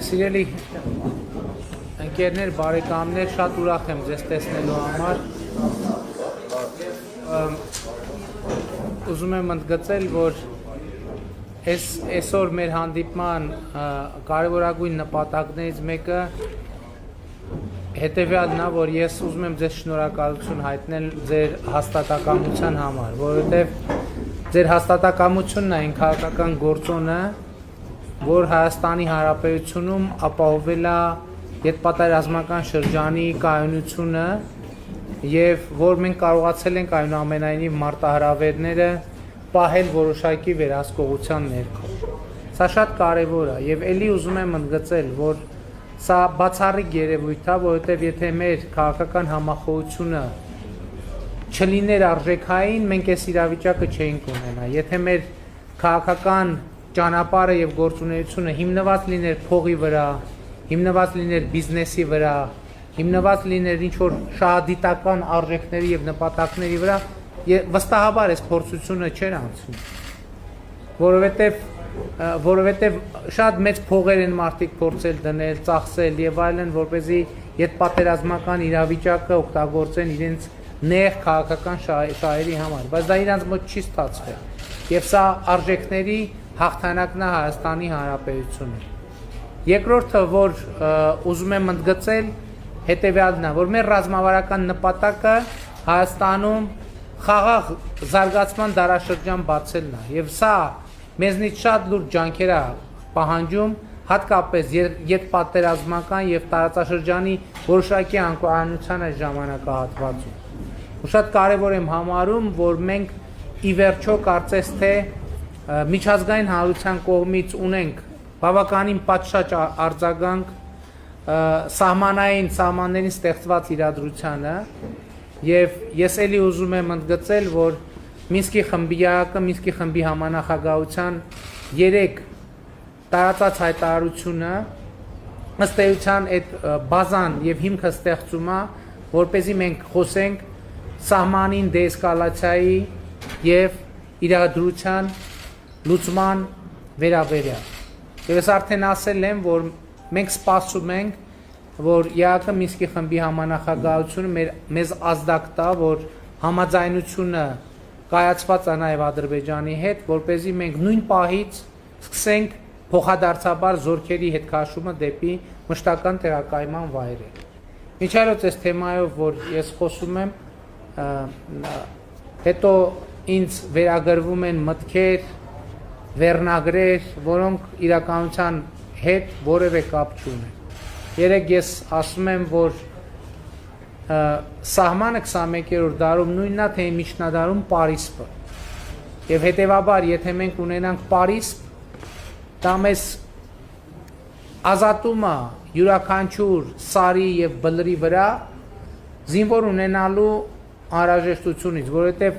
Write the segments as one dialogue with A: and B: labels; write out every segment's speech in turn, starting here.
A: Սիրելի ընկերներ, բարեկամներ, շատ ուրախ եմ ձեզ տեսնելու համար։ Ուզում եմ ընդգծել, որ այսօր մեր հանդիպման կարևորագույն նպատակներից մեկը հետևյալն է, որ ես ուզում եմ ձեզ շնորհակալություն հայտնել ձեր հաստատակամության համար, որովհետև ձեր հաստատակամությունն է այն քաղաքական գործոնը, որ Հայաստանի Հանրապետությունում ապահովել է հետպատերազմական շրջանի կայունությունը եւ որ մենք կարողացել ենք այնուամենայնիվ մարտահրավերները պահել որոշակի վերահսկողության ներքո։ Սա շատ կարևոր է եւ ելի ուզում եմ ընդգծել, որ սա բացառիկ երևույթ է, որովհետեւ եթե մեր քաղաքական համախոհությունը չլիներ արժեքային, մենք այս իրավիճակը չէինք ունենա։ Եթե մեր քաղաքական ճանապարհը եւ գործունեությունը հիմնված լիներ փողի վրա, հիմնված լիներ բիզնեսի վրա, հիմնված լիներ ինչ-որ շահադիտական արժեքների եւ նպատակների վրա, վստահաբար այս փորձությունը չէր անցնի, որովհետեւ շատ մեծ փողեր են մարդիկ փորձել դնել, ծախսել եւ այլն, որպեսզի հետպատերազմական իրավիճակը օգտագործեն իրենց նեղ քաղաքական շահերի համար, բայց դա իրանց մոտ չի ստացվել եւ սա արժեքների հաղթանակն է Հայաստանի Հանրապետությունում։ Երկրորդը, որ ուզում եմ ընդգծել, հետևյալն է, որ մեր ռազմավարական նպատակը Հայաստանում խաղաղ զարգացման դարաշրջան բացելն է, եւ սա մեզնից շատ լուրջ ջանքեր է պահանջում, հատկապես հետպատերազմական եւ տարածաշրջանի որոշակի անկայունության այս ժամանակահատվածում։ Ու շատ կարեւոր եմ համարում, որ մենք ի վերջո կարծես թե միջազգային հանրության կողմից ունենք բավականին պատշաճ արձագանք սահմաններին ստեղծված իրադրությանը եւ ես էլի ուզում եմ ընդգծել, որ Մինսկի խմբի համանախագահության 3 տարածած հայտարարությունը ըստ էության այդ բազան եւ հիմքը ստեղծում է, որպեսզի մենք խոսենք սահմանին դեեսկալացիայի եւ իրադրության լուծման վերաբերյալ։ Եվ ես արդեն ասել եմ, որ մենք սպասում ենք, որ ԵԱՀԿ Մինսկի խմբի համանախագահությունը մեզ ազդակ տա, որ համաձայնությունը կայացված է նաև Ադրբեջանի հետ, որպեսզի մենք նույն պահից սկսենք փոխադարձաբար զորքերի հետ քաշումը դեպի մշտական տեղակայման վայրեր։ Միջայլոց այս թեմայով, որ ես խոսում եմ, հետո ինձ վերագրվում են մտքեր, վերնագրեր, որոնք իրականության հետ որևէ կապ չունեն։ Երեք ես ասում եմ, որ սահմանը 21-րդ դարում նույնն է, թե միջնադարում Պարիսպը։ Եվ հետևաբար, եթե մենք ունենանք Պարիսպ, դա մեզ ազատում է յուրաքանչյուր սարի եւ բլրի վրա զինվոր ունենալու անհրաժեշտությունից, որովհետեւ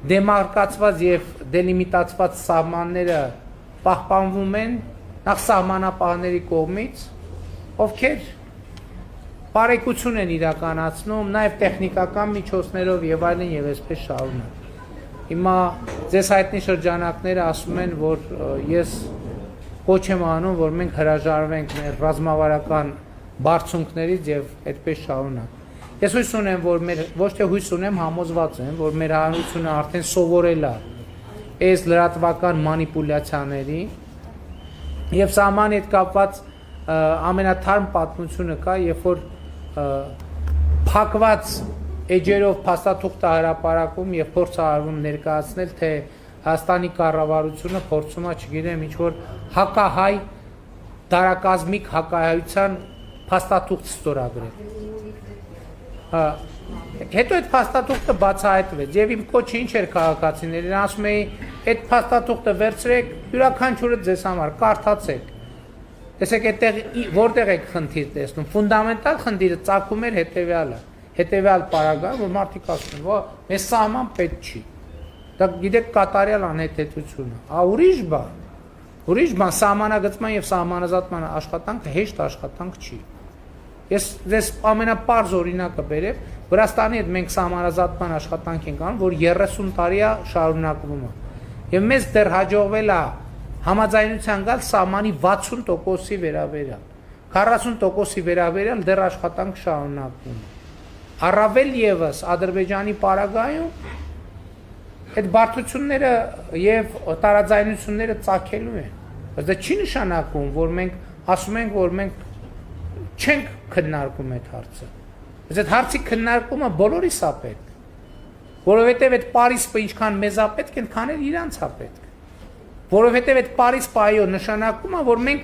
A: դեմարկացված եւ դելիմիտացված սահմանները պահպանվում են նախ սահմանապահների կողմից, ովքեր բարեկություն են իրականացնում նաեւ տեխնիկական միջոցներով եւ այլն եւ այսպես շարունակ։ Հիմա ձեզ հայտնի շրջանակները ասում են, որ ես կոչ եմ անում, որ մենք հրաժարվենք մեր ռազմավարական բարձունքներից եւ այդպես շարունակ։ Ես հույս ունեմ, որ մեր ոչ թե հույս ունեմ, համոզված եմ, որ մեր հանրությունը արդեն սովորել է այս լրատվական մանիպուլյացիաների եւ սահմանի հետ կապված ամենաթարմ պատմությունը կա, երբ որ փակված էջերով փաստաթուղթ հրապարակում եւ փորձ արվում ներկայացնել, թե Հայաստանի կառավարությունը փորձում է, չգիտեմ, ինչ որ հակահայ դարակազմիկ հակահայության փաստաթուղթ ստորագրել։ Հետո այդ փաստաթուղթը բացահայտվեց եւ իմ կոչը ինչ էր քաղաքացիներին, ասում էի, այդ փաստաթուղթը վերցրեք, յուրաքանչյուրը ձեզ համար կարդացեք։ Տեսեք այդտեղ որտեղ եք խնդիր տեսնում, ֆունդամենտալ խնդիրը ծագում էր հետեւյալ պարագայում, որ մարդիկ ասում են, որ մեզ սահման պետք չի։ Դա գիտեք կատարյալ անհետեցությունը։ Ուրիշ բան սահմանագծման եւ սահմանազատման աշխատանքը հեշտ աշխատանք չի։ Ես ձեզ ամենապարզ օրինակը բերեմ, Վրաստանի հետ մենք սահմանազատման աշխատանք ենք անում, որ 30 տարի է շարունակվում է։ Եվ մեզ դեռ հաջողվել է համաձայնության գալ սահմանի 60%-ի վերաբերյալ։ 40%-ի վերաբերյալ դեռ աշխատանք շարունակվում է։ Առավել եւս Ադրբեջանի պարագայում այդ բարդությունները եւ տարաձայնությունները ծագելու են։ Բայց դա չի նշանակում, որ մենք ասում ենք, որ մենք չենք քննարկում այդ հարցը։ Բայց այդ հարցի քննարկումը բոլորիս է պետք։ Որովհետեւ այդ Փարիզը ինչքան մեզ է պետք, այնքան էլ իրանց է պետք։ Որովհետեւ այդ Փարիզը այո նշանակում է, որ մենք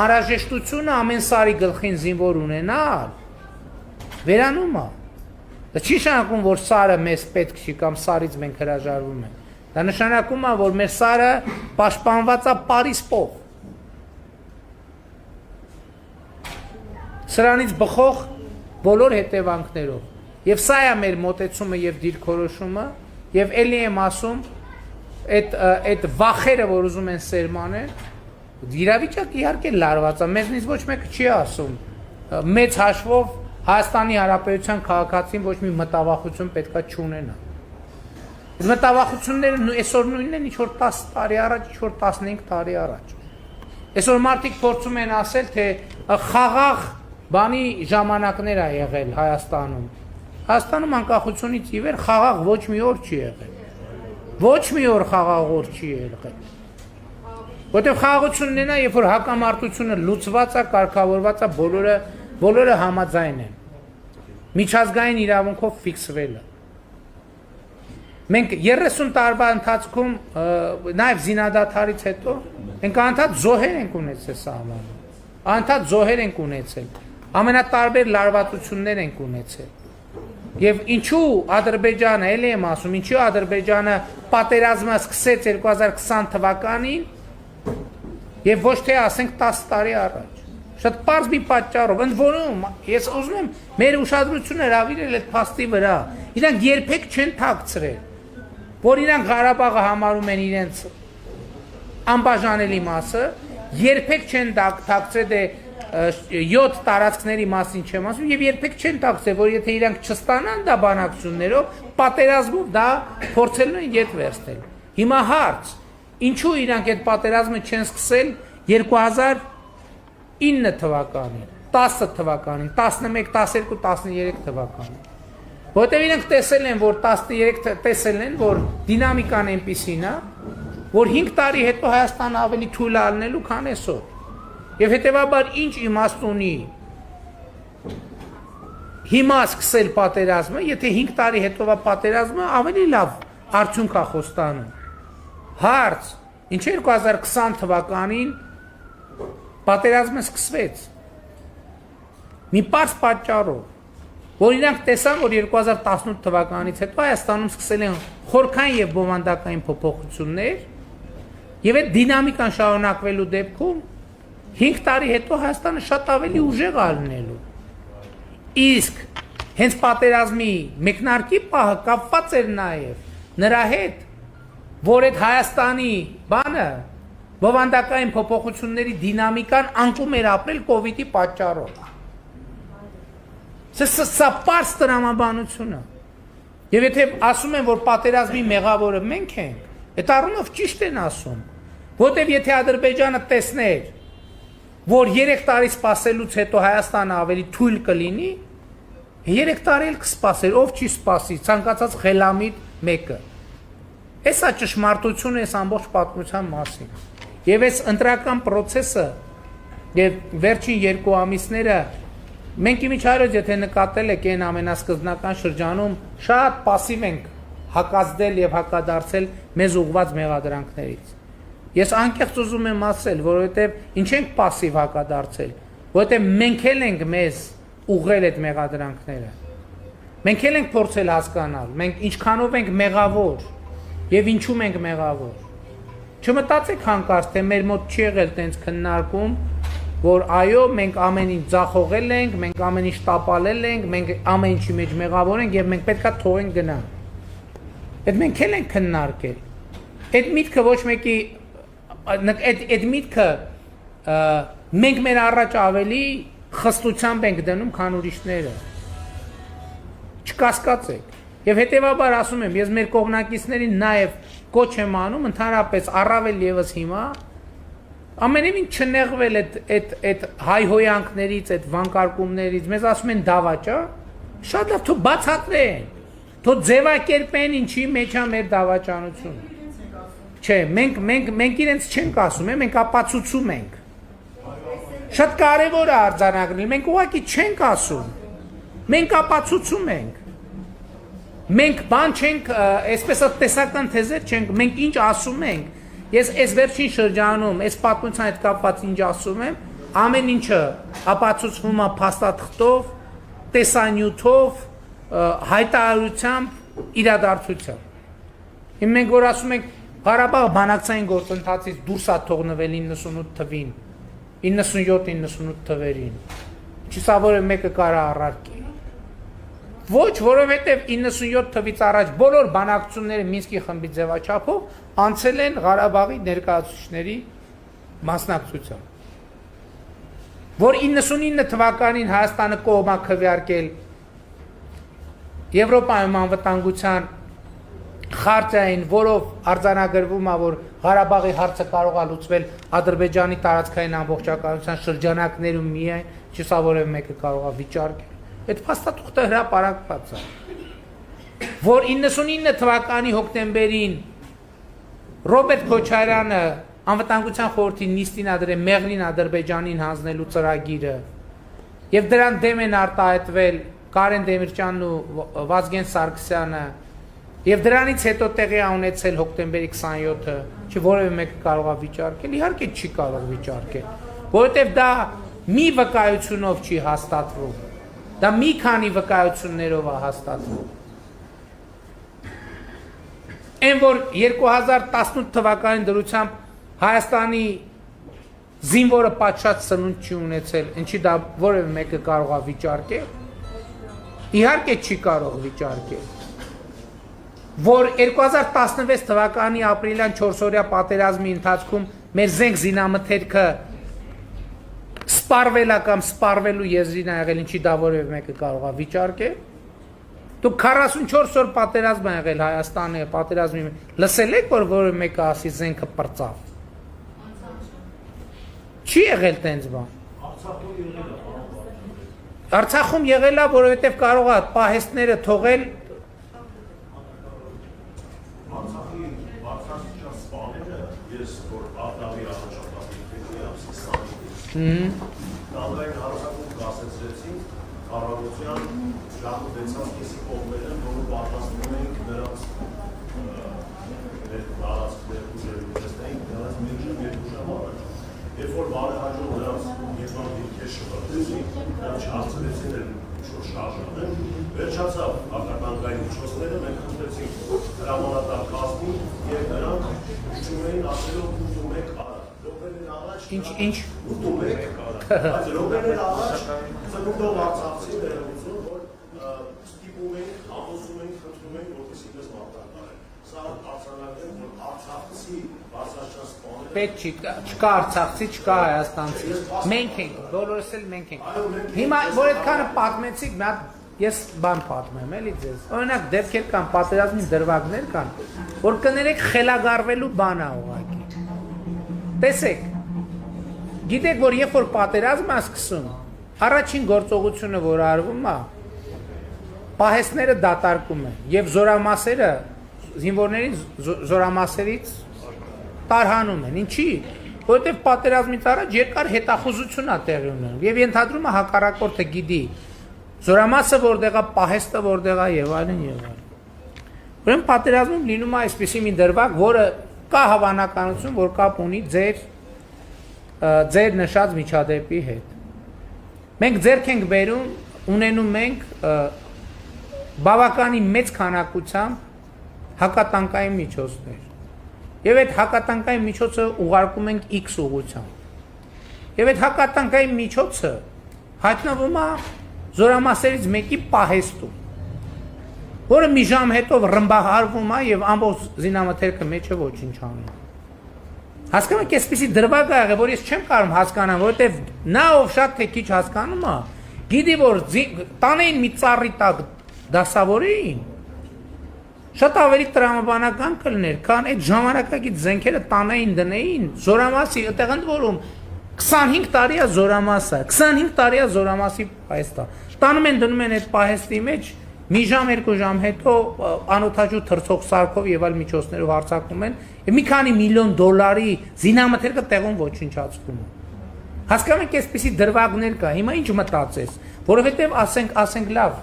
A: անհրաժեշտությունը ամեն սարի գլխին զինվոր ունենալ վերանում է։ Դա չի նշանակում, որ սարը մեզ պետք չի կամ սարից մենք հրաժարվում ենք։ Դա նշանակում է, որ մեր սարը պաշտպանված է Փարիզով։ Սրանից բխող բոլոր հետևանքներով։ Եվ սա է մեր մոտեցումը եւ դիրքորոշումը, եւ ելի եմ ասում, այդ վախերը, որ ուզում են սերմանել, իրավիճակը իհարկե լարված է, մեզնից ոչ մեկը չի ասում։ Մեծ հաշվով Հայաստանի Հանրապետության քաղաքացին ոչ մի մտավախություն պետքա չունենա։ Այդ մտավախությունները այսօր նույնն են, ինչ որ 10 տարի առաջ, ինչ որ 15 տարի առաջ։ Այսօր մարդիկ փորձում են ասել, թե խաղաղ բանի ժամանակներ է եղել Հայաստանում։ Հայաստանում անկախությունից ի վեր խաղաղ ոչ մի օր չի եղել։ Ոչ մի օր խաղաղ օր չի եղել։ Որտեղ խաղաղությունն է, երբ որ հակամարտությունը լուծված է, կարգավորված է, բոլորը համաձայն են։ Միջազգային իրավունքով ֆիքսվել է։ Մենք 30 տարվա ընթացքում նաև զինադադարից հետո մենք անդադ զոհեր ենք ունեցել սահմանում։ Անդադ զոհեր ենք ունեցել։ Ամենատարբեր լարվածություններ ենք ունեցել։ Եվ ինչու Ադրբեջանը, ելի եմ ասում, ինչու Ադրբեջանը պատերազմը սկսեց 2020 թվականին եւ ոչ թե ասենք 10 տարի առաջ։ Շատ պարզ մի պատճառով, ընդ որում ես ուզում եմ մեր ուշադրությունը հրավիրել այդ փաստի վրա։ Իրանք երբեք չեն թաքցրել, որ իրանք Ղարաբաղը համարում են իրենց անբաժանելի մասը, երբեք չեն թաքցրել 7 տարածքների մասին չեմ ասում եւ երբեք չեն թաքցրել, որ եթե իրանք չստանան դա բանակցություններով, պատերազմով դա փորձելու են յետ վերցնել։ Հիմա հարց, ինչու իրանք այդ պատերազմը չեն սկսել 2009 թվականին, 10 թվականին, 11, 12, 13 թվականին։ Որտեղ իրենք տեսել են, որ 13 տեսել են, որ դինամիկան այնպիսին է, որ 5 տարի հետո Հայաստանը ավելի թույլ է ալնելու, քան այսօր։ Եվ հետևաբար ինչ իմաստ ունի հիմա սկսել պատերազմը, եթե 5 տարի հետո պատերազմը ավելի լավ արդյունք է խոստանում։ Հարց, ինչ 2020 թվականին պատերազմը սկսվեց։ Մի պարզ պատճառով, որ իրանք տեսան, որ 2018 թվականից հետո Հայաստանում սկսել են խորքային եւ բովանդակային փոփոխություններ, եւ այդ դինամիկան շարունակվելու դեպքում 5 տարի հետո Հայաստանը շատ ավելի ուժեղ ալնելու։ Իսկ հենց պատերազմի մեկնարկի պահը կապված էր նաեւ նրա հետ, որ այդ Հայաստանի բանը բովանդակային փոփոխությունների դինամիկան անկում էր ապրել կոവിഡ്ի պատճառով։ Սա պարզ տրամաբանություն է։ Եվ եթե ասում են, որ պատերազմի մեղավորը մենք ենք, այդ առումով ճիշտ են ասում, որտեվ եթե Ադրբեջանը տեսներ, որ 3 տարի սպասելուց հետո Հայաստանը ավելի թույլ կլինի, 3 տարի էլ կսպասեր, ով չի սպասի, ցանկացած խելամիտ մեկը։ Էսա ճշմարտությունը այս ամբողջ պատմության մասին։ Եվ այս ընտրական process-ը եւ վերջին 2 ամիսները մենք իմիջիայլոց եթե նկատել եք այն ամենասկզբնական շրջանում շատ пассив ենք հակազդել եւ հակադարձել մեզ ուղված մեղադրանքներից։ Ես անկեղծ ուզում եմ ասել, որովհետեւ ինչ ենք пассив հակադարձել, որովհետեւ մենք էլ ենք մեզ ուղղել այդ մեղադրանքները։ Մենք էլ ենք փորձել հասկանալ, մենք ինչքանով ենք մեղավոր եւ ինչու ենք մեղավոր։ Չմտածեք հանկարծ, թե մեր մոտ չի եղել տենց քննարկում, որ այո, մենք ամեն ինչ ձախողել ենք, մենք ամեն ինչ տապալել ենք, մենք ամեն ինչի մեջ մեղավոր ենք եւ մենք պետքա թողենք գնան։ Այդ մենք էլ ենք քննարկել։ Այդ միտքը ոչ մեկի այդ միտքը մենք մեր առաջ ավելի խստությամբ ենք դնում, քան ուրիշները։ Չկասկածեք։ Եւ հետեւաբար ասում եմ, ես մեր կողմնակիցներին նաեւ կոչ եմ անում ընդհանրապես առավել եւս հիմա ամենևին չնեղվել այդ հայհոյանքներից, այդ վանկարկումներից, մեզ ասում են դավաճա, շատ լավ, թող բացատրեն, թող ձևակերպեն ինչի մեջ է մեր դավաճանությունը։ Չէ, մենք իրենց չենք ասում, մենք ապացուցում ենք։ Շատ կարևոր է արձանագրել, մենք ուղղակի չենք ասում, մենք ապացուցում ենք։ Մենք բան չենք, այսպես տեսական թեզեր չենք, մենք ինչ ասում ենք։ Ես այս վերջին շրջանում, այս պատմության հետ կապված ինչ ասում եմ, ամեն ինչը ապացուցվում է փաստաթղթով, տեսանյութով, հայտարարությամբ, իրադարձությամբ։ Հիմա մենք որ ասում ենք Ղարաբաղը բանակցային գործընթացից դուրս է թողնվել 98 թվին, 97-98 թվերին։ Չսա որ մեկը կարա առարկի։ Ոչ, որովհետև 97 թվից առաջ բոլոր բանակցությունները Մինսկի խմբի ձևաչափով անցել են Ղարաբաղի ներկայացուցիչների մասնակցությամբ։ Որ 99 թվականին Հայաստանը կողմ է քվեարկել Եվրոպայում անվտանգության խարտիային, որով արձանագրվում է, որ Ղարաբաղի հարցը կարող է լուծվել Ադրբեջանի տարածքային ամբողջականության շրջանակներում միայն, չսա որևէ մեկը կարող է վիճարկել։ Այդ փաստաթուղթը հրապարակված է, որ 99 թվականի հոկտեմբերին Ռոբերտ Քոչարյանը անվտանգության խորհրդի նիստին ադրել մեղրին Ադրբեջանին հանձնելու ծրագիրը եւ դրան դեմ են արտահայտվել Կարեն Դեմիրճյանն ու Վազգեն Սարգսյանը եւ դրանից հետո տեղի է ունեցել հոկտեմբերի 27-ը, չի որևէ մեկը կարող է վիճարկել, իհարկե չի կարող վիճարկել, որովհետեւ դա մի վկայությունով չի հաստատվում, դա մի քանի վկայություններով է հաստատվում։ Այն որ 2018 թվականին դրությամբ Հայաստանի զինվորը պատշաճ սնունդ չի ունեցել, ինչի դա որևէ մեկը կարող է վիճարկել, իհարկե չի կարող վիճարկել, որ 2016 թվականի ապրիլյան 4-օրյա պատերազմի ընթացքում մեր զենք զինամթերքը սպարվել է կամ սպարվելու եզրին է եղել, ինչի դա որևէ մեկը կարող է վիճարկել։ Դուք 44 օր պատերազմ է եղել Հայաստանը, պատերազմի լսել եք, որ որևէ մեկը ասի զենքը պրծավ։ Չի եղել տենց բան։ Արցախում եղել է, որովհետև կարող է պահեստները թողել
B: Տալվային հարցակում կասեցրեցին կառավարության ժամը 6-ից կողմերը, որը պատասխանում էինք նրանց տարածքներ ուժերի ուժեստային, նրանց մեկ ժամ երկու ժամ առաջ։ Երբ որ բարեհաջող նրանց երկվան դիրքեր շվրտեցին, նրանց չհասցրեցին էլ ինչ-որ շարժանել, վերջացավ հակատանկային միջոցները, մենք խնդրեցինք հրամանատար կազմի և նրանք ուշում էին ասելով ուզում եք արա։
A: Ինչ
B: ուտում եք այս ռոբերներ առաջ ծնունդով արցախցի ներողություն, որ ստիպում էին, համոզում էին, խնդրում էին, որպեսզի մեզ մարտահրավեր։ Սա արձանագրել, որ արցախցի բարձրաճան սպաները
A: պետք չի, չկա արցախցի, չկա հայաստանցի։ Մենք ենք, բոլորս էլ մենք ենք։ Հիմա որ այդքանը պատմեցիք, մի հատ Ես բան պատմեմ էլի ձեզ։ Օրինակ դեպքեր կան, պատերազմի դրվագներ կան, որ կներեք խելագարվելու բան է ուղղակի։ Տեսեք, գիտեք, որ երբ որ պատերազմը սկսում, առաջին գործողությունը, որ արվում է, պահեստները դատարկում են եւ զորամասերը զինվորների զորամասերից տարհանում են։ Ինչի՞։ Որովհետեւ պատերազմից առաջ երկար հետախուզություն է տեղի ունենում եւ ենթադրում է հակառակորդը գիտի զորամասը որտեղ է, պահեստը որտեղ է եւ այլն եւ այլն։ Ուրեմն պատերազմում լինում է այսպիսի մի դրվագ, որը կա հավանականություն, որ կապ ունի ձեր նշած միջադեպի հետ։ Մենք ձեռք ենք բերում, ունենում ենք բավականին մեծ քանակությամբ հակատանկային միջոցներ։ Եվ այդ հակատանկային միջոցը ուղարկում ենք X ուղղությամբ։ Եվ այդ հակատանկային միջոցը հայտնվում է զորամասերից մեկի պահեստում, որը մի ժամ հետո ռմբահարվում է եւ ամբողջ զինամթերքը մեջը ոչինչ անում։ Հասկանում եք, այսպեսի դրվագ է եղել, որ ես չեմ կարող հասկանալ, որովհետեւ նա ով շատ թե քիչ հասկանում է, գիտի որ տանեին մի ծառի տակ դասավորեին, շատ ավելի տրամաբանական կլներ, քան այդ ժամանակակից զենքերը տանային դնեին, զորամասի, այդտեղ ընդ որում 25 տարի է զորամասը, 25 տարի է զորամասի պահեստը։ Տանում են դնում են այդ պահեստի մեջ, մի ժամ, երկու ժամ հետո անօթաչու թրցող սարքով եւ այլ միջոցներով հարձակվում են, եւ մի քանի միլիոն դոլարի զինամթերքը տեղում ոչնչացվում է։ Հասկանում եք, այսպեսի դրվագներ կա, հիմա ինչ մտածես, որովհետեւ ասենք լավ,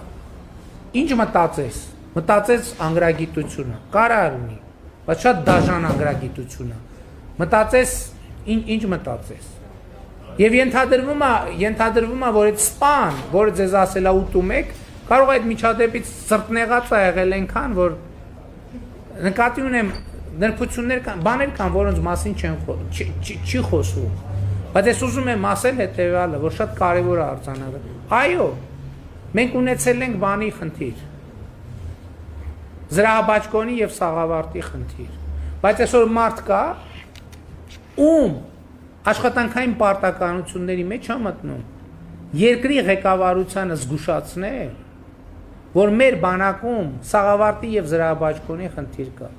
A: ինչ մտածես, մտածես անգրագիտությունը, կարա լինի, բայց շատ դաժան անգրագիտություն է, մտածես, ինչ մտածես, եւ ենթադրվում է, որ այդ սպան, որը ձեզ ասել է ուտում եք, կարող է այդ միջադեպից սրտնեղած է եղել այնքան, որ նկատի ունեմ նրբություններ կան, բաներ կան, որոնց մասին չի խոսվում, բայց ես ուզում եմ ասել հետեւյալը, որ շատ կարեւոր է արձանագրել, այո, մենք ունեցել ենք բանի խնդիր, զրահաբաճկոնի եւ Սաղավարտի խնդիր, բայց այսօր մարդ կա, ում աշխատանքային պարտականությունների մեջ է մտնում երկրի ղեկավարությանը զգուշացնել, որ մեր բանակում Սաղավարտի եւ զրահաբաճկոնի խնդիր կա։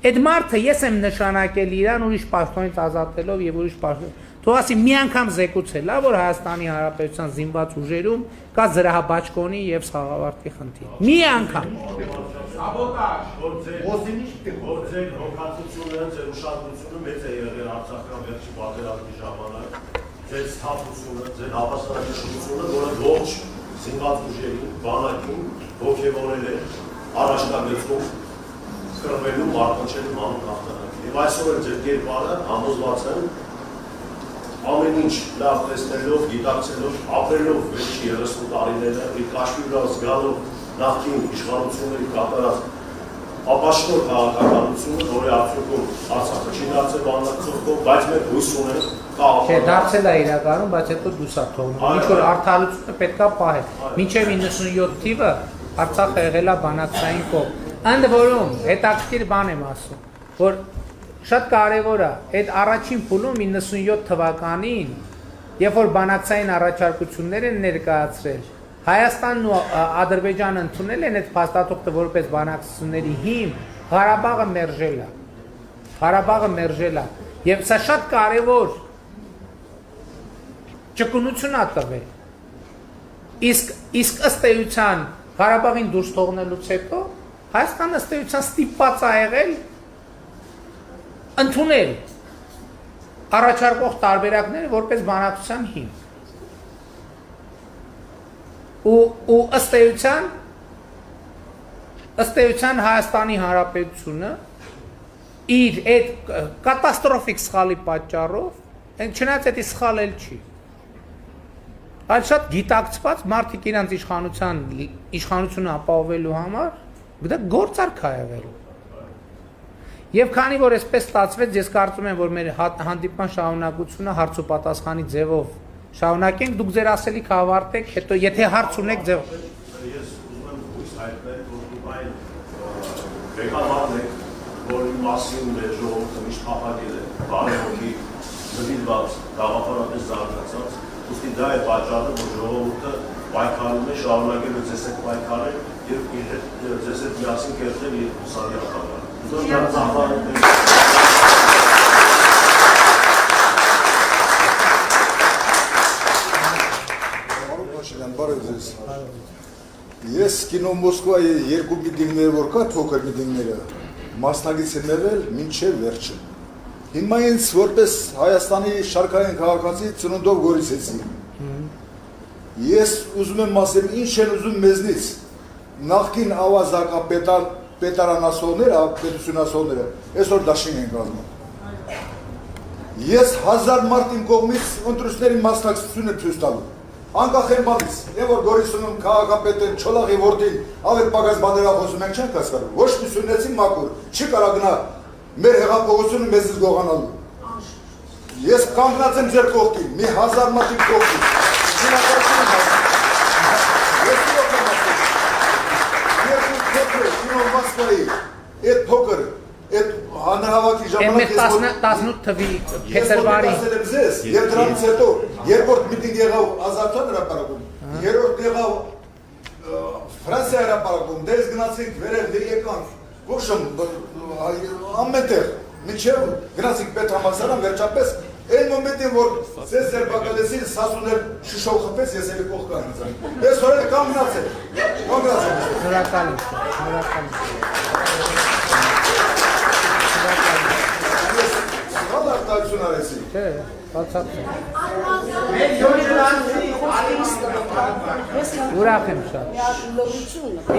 A: Այդ մարդը ես եմ նշանակել իրան ուրիշ պաշտոնից ազատելով եւ ուրիշ պաշտոն։ Թող ասի մի անգամ զեկուցել, որ Հայաստանի Հանրապետության զինված ուժերում կա զրահաբաճկոնի եւ Սաղավարտի խնդիր։ Մի անգամ։ Սաբոտաժ,
B: որ ձեր հոգացությունը, ձեր ուշադրությունը մեծ է եղել Արցախյան վերջի պատերազմի ժամանակ, ձեր սթափությունը, ձեր հավասարակշռությունը, որը ողջ զինված ուժերին, բանակին ոգևորել է առաջնագծում կրվելու մարտնչելու մանուկ հաղթանակի։ Եվ այսօր ձեր կերպարը համոզված են ամեն ինչ լավ տեսնելով, գիտակցելով, ապրելով վերջի 30 տարիները, իր կաշվիրա զգալով նախկին իշխանությունների կատարած ապաշխոր քաղաքականությունը, որի արդյունքում Արցախը չի դարձել բանակցող, բայց մենք հույս ունենք
A: Չէ, դարձել է իրականում, բայց հետո դուրս է թողնում։ Ինչ որ արդարությունը պետք է պահել։ Մինչև 97 թիվը Արցախը եղել է բանակցային կողմ։ Ընդ որում, հետաքրքիր բան եմ ասում, որ շատ կարևոր է, այդ առաջին փուլում 97 թվականին, երբ որ բանակցային առաջարկություններ են ներկայացրել, Հայաստանն ու Ադրբեջանը ընդունել են այդ փաստաթուղթը որպես բանակցությունների հիմք, Ղարաբաղը մերժել է։ Ղարաբաղը մերժել է։ Եվ սա շատ կարևոր ճկունություն է տվել։ Իսկ ըստ էության Ղարաբաղին դուրս թողնելուց հետո Հայաստանը ըստ էության ստիպված է եղել ընդունել առաջարկող տարբերակները որպես բանակցության հիմք։ Ու ըստ էության Հայաստանի Հանրապետությունը իր այդ կատաստրոֆիկ սխալի պատճառով չնայած դա սխալ էլ չի, այլ շատ գիտակցված մարդիկ իրանց իշխանությունը ապահովելու համար դա գործարք է եղել։ Եվ քանի որ այսպես ստացվեց, ես կարծում եմ, որ մեր հանդիպման շարունակությունը հարց ու պատասխանի ձևով շարունակենք, դուք ձեր ասելիքը ավարտեք, հետո եթե հարց ունեք ձեւ։
B: Ես ուզում եմ հույս հայտնել, որ դուք այն ղեկավարն եք, որի մասին մեր ժողովուրդը միշտ փափագել է, բարեհոգի, նվիրված, գաղափարապես զարգացած, ուստի դա է պատճառը, որ ժողովուրդը պայքարում են, շարունակել են ձեզ հետ պայքարել եւ ձեզ հետ միասին կերտել երկու սարի ապագան։ Ուզում եմ ծանոթանալ
C: Բարև ձեզ։ Ես կինո Մոսկվայի երկու միտինգներ որ կա, փոքր միտինգները, մասնակից եմ եղել մինչև վերջը։ Հիմա ինձ որպես Հայաստանի շարքային քաղաքացի ծնունդով Գորիսեցի։ Ես ուզում եմ ասեմ, ինչ են ուզում մեզնից նախկին ավազակապետարանասողները, պետությունասողները, այսօր դաշինք են կազմում։ Ես 1000 մարդ իմ կողմից ընտրությունների մասնակցություն եմ ցույց տալու։ Անկախ եմ բանից, եւ որ Գորիսում քաղաքապետեն Չոլախի որդին ավել պակաս բաներախոսում ենք չենք հասկանում, ոչ մի սունեցին մաքուր, չի կարա գնա մեր հեղափոխությունը մեզից գողանալու։ Ես կանգնած եմ ձեր կողքին, մի 1000 մարդի կողքին, Այդ փոքր, այդ հանրահավաքի ժամանակ ես
A: 18 թվի փետրվարի
C: եւ դրանից հետո երկրորդ միտինգ եղավ Ազատության հրապարակում, երրորդ եղավ Ֆրանսիա հրապարակում, դες գնացինք վերև եկան, գոշում ամենտեղ, մինչև գնացինք պետհամալսարան, վերջապես այն մոմենտին, որ ձեզ ձերբակալեցին, Սասուներ շշով խփեց, ես էլի կողք կանցան։ Ես օրերը կանգնած եմ,
A: Շնորհակալ եմ։
C: Արտահայտություն արեցի։
A: Չէ, բացատրում։ Ուրախ եմ շատ։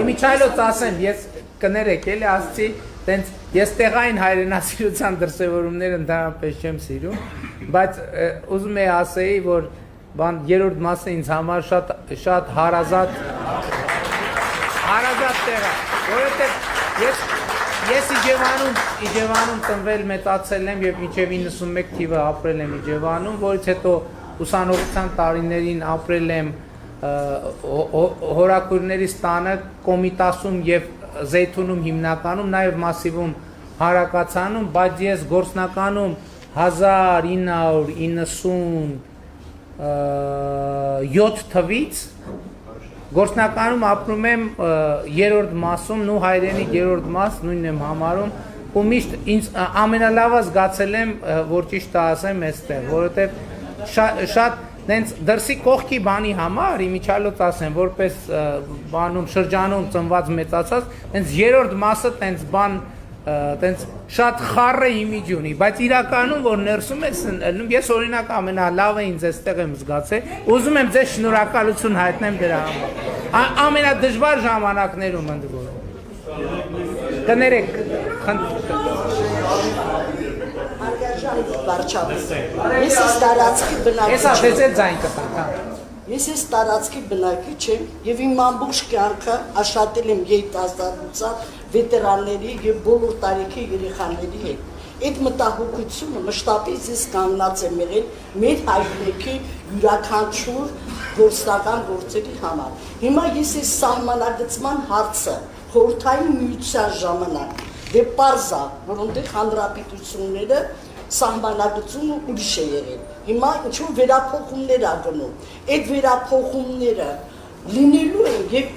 A: Իմիջայլոց ասեմ, ես կներեք էլի ասացի, տենց ես տեղային հայրենասիրության դրսևորումները ընդհանրապես չեմ սիրում, բայց ուզում եմ ասեի, որ բան երրորդ մասը ինձ համար շատ հարազատ տեղ է, որովհետև ես Իջևանում ծնվել մեծացել եմ եւ մինչեւ 91 թիվը ապրել եմ Իջևանում, որից հետո ուսանողության տարիներին ապրել եմ հորաքույրներիս տանը, Կոմիտասում եւ Զեյթունում հիմնականում, նաեւ Մասիվում Հարակացանում, բայց ես գործնականում 1997 թվից գործնականում ապրում եմ երրորդ մասում, նու հայրենի երրորդ մաս, նույնն եմ համարում, ու միշտ ինձ ամենալավը զգացել եմ, որ ճիշտ ասեմ այստեղ, որովհետև շատ նենց դրսի կողքի բանի համար, իմիջիալոց ասեմ, որպես բանում շրջանում ծնված մեծացած, նենց երրորդ մասը տենց բան տենց շատ խառը իմիջ ունի, բայց իրականում որ ներսում ես, ես օրինակ ամենալավը ինձ այստեղ եմ զգացել, ուզում եմ ձեզ շնորհակալություն հայտնեմ դրա համար։ Ամենադժվար ժամանակներում ընդ որում։ Կներեք,
D: Ես ես տարածքի բնակիչ եմ եւ իմ ամբողջ կյանքը աշխատել եմ երիտասարդության, վետերանների եւ բոլոր տարիքի երեխաների հետ։ Այդ մտահոգությունը մշտապես ես կանգնած եմ եղել մեր հայրենիքի յուրաքանչյուր գործնական գործերի համար։ Հիմա ես այս սահմանագծման հարցը խորհրդային միության ժամանակ դե պարզա, որոնտեղ հանրապետությունները սահմանագծումը ուրիշ է եղել։ Հիմա ինչու վերափոխումներ ա գնում։ Այդ վերափոխումները լինելու են եւ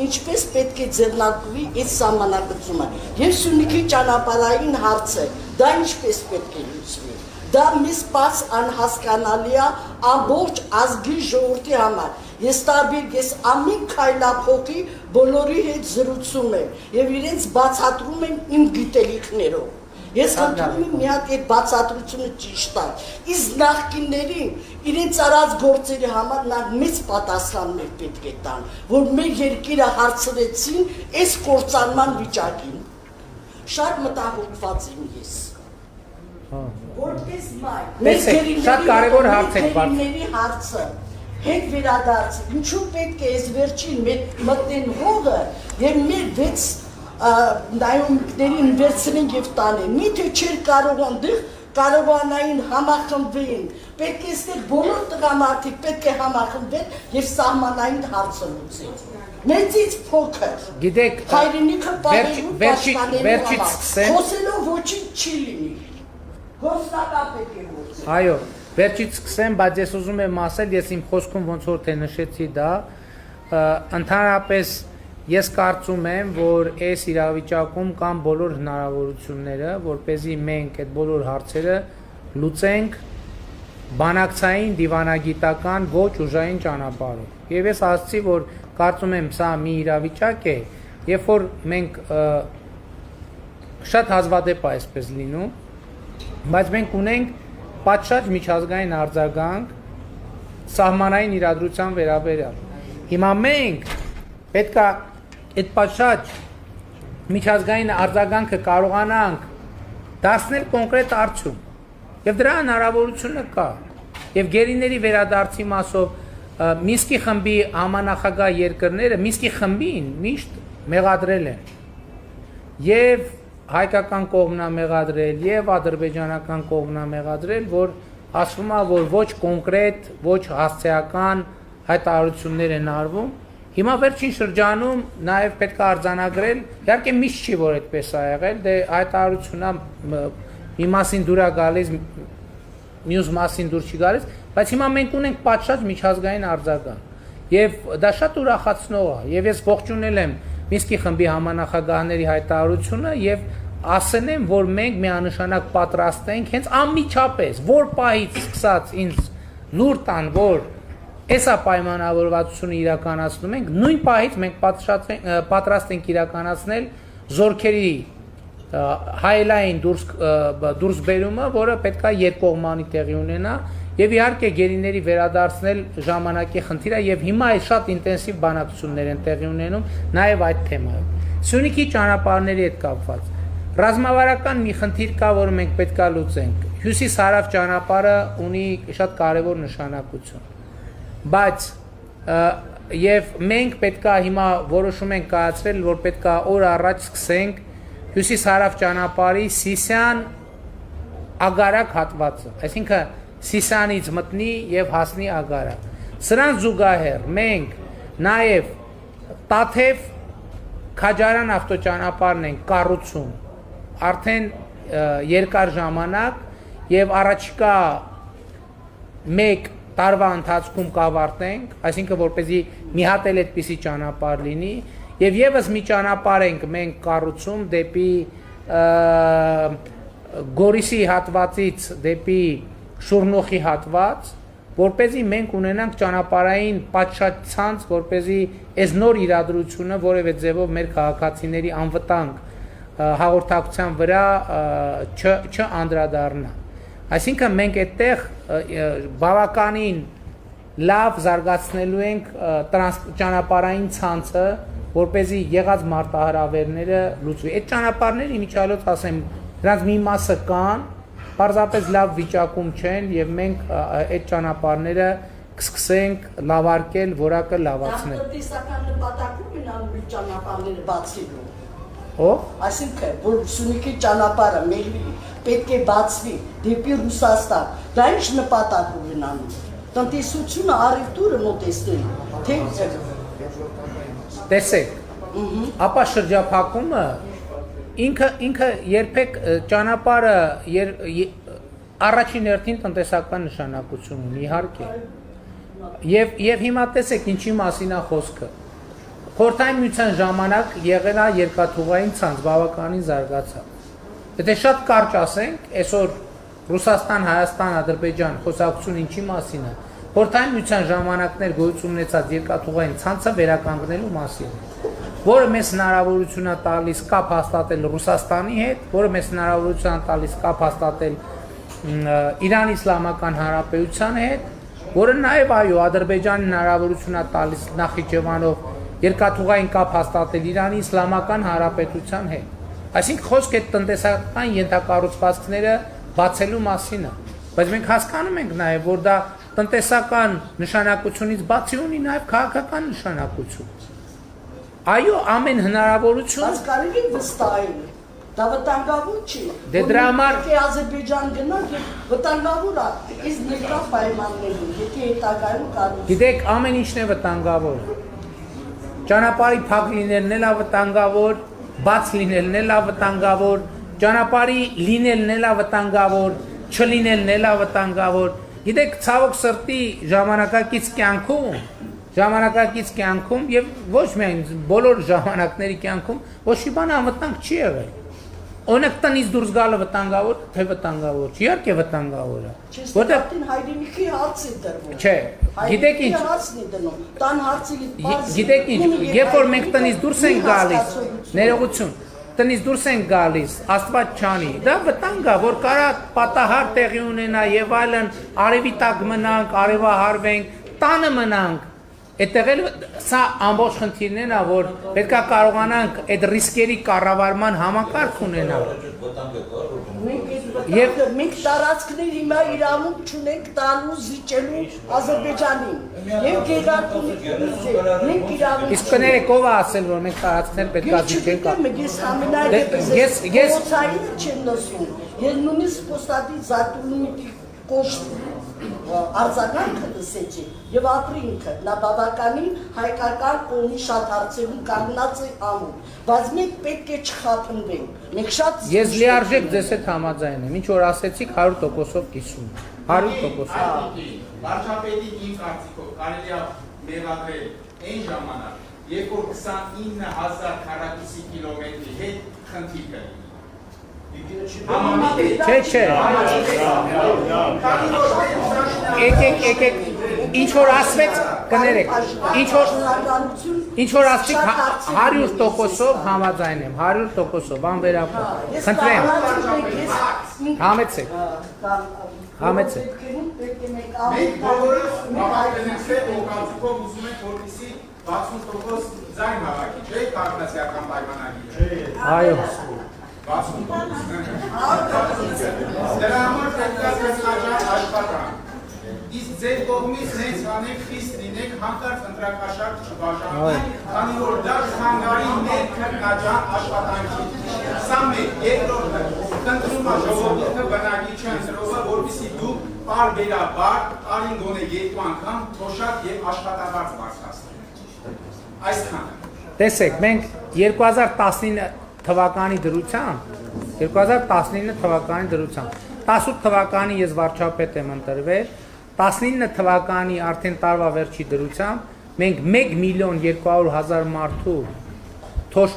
D: ինչպես պետք է ձեռնարկվի այդ սահմանագծումը։ Եվ Սյունիքի ճանապարհային հարցը, դա ինչպես պետք է լուծվի։ Դա մեզ բաց անհասկանալի է ամբողջ ազգի ժողովրդի համար։ Ես ամեն քայլափոխի բոլորի հետ զրուցում եմ եւ իրենց բացատրում եմ իմ գիտելիքներով։ Ես խնդրում եմ մի հատ այդ բացատրությունը ճիշտ տալ։ Իսկ նախկիններին իրենց արած գործերի համար նա մեծ պատասխաններ պետք է տան, որ մեր երկիրը հարցրեցին այս կործանման վիճակին։ Շատ մտահոգված եմ ես։ Որպես մայր, մեր
A: շատ կարևոր հարց է
D: հարցը հետ վերադարձ, ինչու պետք է այս վերջին մտնեն հողը եւ մեր 6 նայումիկներին վերցնեն եւ տանեն։ Միթե չէր կարողանային համախմբվեին։ Պետք է ստեղ բոլոր տղամարդիկ պետք է համախմբվեն եւ սահմանային հարցը լուծեն։ Մեծից փոքր։
A: Գիտեք,
D: հայրենիքը պահելու
A: վերջից
D: խոսելով ոչինչ չի լինի։ Գործնական պետք է գործել։
A: Այո, վերջից սկսեմ, բայց ես ուզում եմ ասել, ես իմ խոսքում ոնց որ թե նշեցի դա, ընդհանրապես ես կարծում եմ, որ այս իրավիճակում կան բոլոր հնարավորությունները, որպեսզի մենք այդ բոլոր հարցերը լուծենք բանակցային դիվանագիտական ոչ ուժային ճանապարհով։ Եվ ես ասացի, որ կարծում եմ սա մի իրավիճակ է, երբ որ մենք շատ հազվադեպ է այսպես լինում, բայց մենք ունենք պատշաճ միջազգային արձագանք սահմանային իրադրության վերաբերյալ։ Հիմա մենք պետք է այդ պատշաճ միջազգային արձագանքը կարողանանք դարձնել կոնկրետ արդյունք։ Եվ դրա հնարավորությունը կա։ Եվ գերիների վերադարձի մասով Մինսկի խմբի համանախագահ երկրները Մինսկի խմբին միշտ մեղադրել են։ Եվ հայկական կողմն է մեղադրել, եւ ադրբեջանական կողմն է մեղադրել, որ ասվում է, որ ոչ կոնկրետ, ոչ հասցեական հայտարարություններ են արվում։ Հիմա վերջին շրջանում նաև պետք է արձանագրել, իհարկե միշտ չի որ այդպես է եղել, դե հայտարարությունն է մի մասին դուր է գալիս, մյուս մասին դուր չի գալիս, բայց հիմա մենք ունենք պատշաճ միջազգային արձագանք։ Եվ դա շատ ուրախացնող է, եւ ես ողջունել եմ Մինսկի խմբի համանախագահների հայտարարությունը եւ ասել եմ, որ մենք միանշանակ պատրաստ ենք հենց անմիջապես, որ պահից սկսած ինձ լուր տան, որ Էսա պայմանավորվածությունը իրականացնում ենք, նույն պահից մենք պատրաստ ենք իրականացնել զորքերի հայելային դուրս բերումը, որը պետք է երկկողմանի տեղի ունենա, եւ իհարկե գերիների վերադարձնել ժամանակի խնդիր է, եւ հիմա այս շատ ինտենսիվ բանակցություններ են տեղի ունենում նաեւ այդ թեմայով։ Սյունիքի ճանապարհների հետ կապված ռազմավարական մի խնդիր կա, որը մենք պետք է լուծենք։ Հյուսիս-հարավ ճանապարհը ունի շատ կարեւոր նշանակություն։ Բայց եւ մենք պետքա հիմա որոշում ենք կայացրել, որ պետքա օր առաջ սկսենք հյուսիս-հարավ ճանապարհի Սիսիան Ագարակ հատվածը, այսինքն Սիսիանից մտնի եւ հասնի Ագարակ։ Սրան զուգահեռ մենք նաեւ Տաթև Քաջարան ավտոճանապարհն ենք կառուցում արդեն երկար ժամանակ եւ առաջիկա 1 տարվա ընթացքում կավարտենք, այսինքն որպեսզի մի հատ էլ այդպիսի ճանապարհ լինի, եւ եւս մի ճանապարհ ենք մենք կառուցում դեպի Գորիսի հատվածից դեպի Շուրնոխի հատված, որպեսզի մենք ունենանք ճանապարհային պատշաճ ցանց, որպեսզի այս նոր իրադրությունը որևէ ձևով մեր քաղաքացիների անվտանգ հաղորդակցության վրա չանդրադառնա։ Այսինքն մենք այդտեղ բավականին լավ զարգացնելու ենք ճանապարհային ցանցը, որպեսզի եղած մարտահրավերները լուծվի։ Այդ ճանապարհները իմիջիալոց ասեմ, դրանց մի մասը կան, պարզապես լավ վիճակում չեն եւ մենք այդ ճանապարհները կսկսենք լավարկել, որակը լավացնել։
D: Տնտեսական նպատակում են անում ճանապարհները բացելու։
A: Ո՞վ։
D: Այսինքն, որ Սյունիքի ճանապարհը մեր պետք է բացվի դեպի Ռուսաստան, դա ինչ նպատակ ունեն անում։ Տնտեսությունը առևտուրը մոտեցնել, թե
A: տեսեք, ապա շրջափակումը ինքը երբեք ճանապարհը առաջին հերթին տնտեսական նշանակություն ունի, իհարկե։ Եվ հիմա տեսեք ինչի մասին է խոսքը։ Խորհրդային միության ժամանակ եղել է երկաթուղային ցանց, բավականին զարգացավ։ Եթե շատ կարճ ասենք, այսօր Ռուսաստան, Հայաստան, Ադրբեջան խոսակցությունը ինչի մասին է։ Խորհրդային միության ժամանակներ գոյություն ունեցած երկաթուղային ցանցը վերականգնելու մասին է, որը մեզ հնարավորություն է տալիս կապ հաստատել Ռուսաստանի հետ, որը մեզ հնարավորություն է տալիս կապ հաստատել Իրանի Իսլամական Հանրապետության հետ, որը նաև այո, Ադրբեջանի հնարավորություն է տալիս Նախիջևանով երկաթուղային կապ հաստատել Իրանի Իսլամական Հանրապետության հետ։ Այսինքն խոսքը այդ տնտեսական ենթակառուցվածքները բացելու մասին է, բայց մենք հասկանում ենք նաև, որ դա տնտեսական նշանակությունից բացի ունի նաև քաղաքական նշանակություն։ Այո, ամեն հնարավորություն։
D: Բայց կարելի վստահել։ Դա վտանգավոր չի։
A: Դե դրա համար
D: եթե Ադրբեջան գնանք, վտանգավոր է, իսկ ներկա պայմաններում, եթե հետագայում կարող։
A: Գիտեք, ամեն ինչն է վտանգավոր։ Ճանապարհի փակ լինելն էլ է վտանգավոր, բաց լինելն էլ է վտանգավոր, ճանապարհի լինելն էլ է վտանգավոր, չլինելն էլ է վտանգավոր։ Գիտեք, ցավոք սրտի ժամանակակից կյանքում եւ ոչ միայն բոլոր ժամանակների կյանքում ոչ մի բան անվտանգ չի եղել։ Օրինակ տնից դուրս գալը վտանգավոր, թե վտանգավոր չի, իհարկե վտանգավոր է։
D: Որտեղ հայրենիքի հարց է դրվում։
A: Չէ, գիտեք ինչ,
D: հարցն է դնում։ Տան հարցի
A: գիտեք ինչ, երբ որ մենք տնից դուրս ենք գալիս, ներողություն, տնից դուրս ենք գալիս, Աստված չանի, դա վտանգ է, որ կարա պատահար տեղի ունենա եւ այլն, արևի տակ մնանք, արևահարվենք, տանը մնանք։ Այդտեղ էլ սա ամբողջ խնդիրն է, որ պետք է կարողանանք այդ ռիսկերի կառավարման համակարգ ունենալ։
D: Մենք տարածքներ հիմա իրավունք չունենք տալու զիջելու Ադրբեջանին։ Եվ գերակոնից մենք իրավունք
A: Իսկ կներեք ով է ասել, որ մենք տարածքներ պետք է զիջենք։
D: Ես համենայնպես փոխային չեմ լսում։ Ես նույնիսկ պոստատի զատունի կոշտ արձագանքը լսեցի եւ ապրինքը նա բավականին հայկական կողմի շատ հարցերում կանգնած է անում, բայց մենք պետք է չխափնվենք։ Մենք շատ
A: Ես լիարժեք ձեզ հետ համաձայն եմ, ինչ որ ասեցիք 100%-ով կիսում։ 100%։
E: Վարչապետի իմ կարծիքով կարելի է մեղադրել այն ժամանակ, երբ որ 29000 քառակուսի կիլոմետրի հետ խնդիր կա։
A: Չէ։ Եկեք, ինչ որ ասվեց, կներեք, ինչ որ ասցիք 100%-ով համաձայն եմ, 100%-ով, անվերապահ։ Խնդրեմ, համեցեք։
E: Մենք բոլորս մաղաքենեսել ու կարծիքով ուզում ենք, որպեսզի 60% ձայն հավաքի, չէ՞ կարգնացիական պայմանագիրը։
A: Այո։
E: 60%։ Դրա համար պետք է զգացման աշխատանք։ Իսկ ձեր կողմից հենց անեք խիստ լինեք հանկարծ ընտրակաշարք չբաժանեք, քանի որ դա խանգարի մեր քննաջան աշխատանքի։ Սա մեկ, երկրորդը, խնդրում է ժողովուրդը բնակիչի ընտրողը, որպեսզի դուք պարբերաբար տարին գոնե 2 անգամ թոշակ եւ աշխատավարձ բարձրացնեք։ Այսքանը։
A: Տեսեք, մենք 2019 թվականի դրությամբ 18 թվականի ես վարչապետ եմ ընտրվել, 19 թվականի արդեն տարվա վերջի դրությամբ մենք 1.200.000 մարդու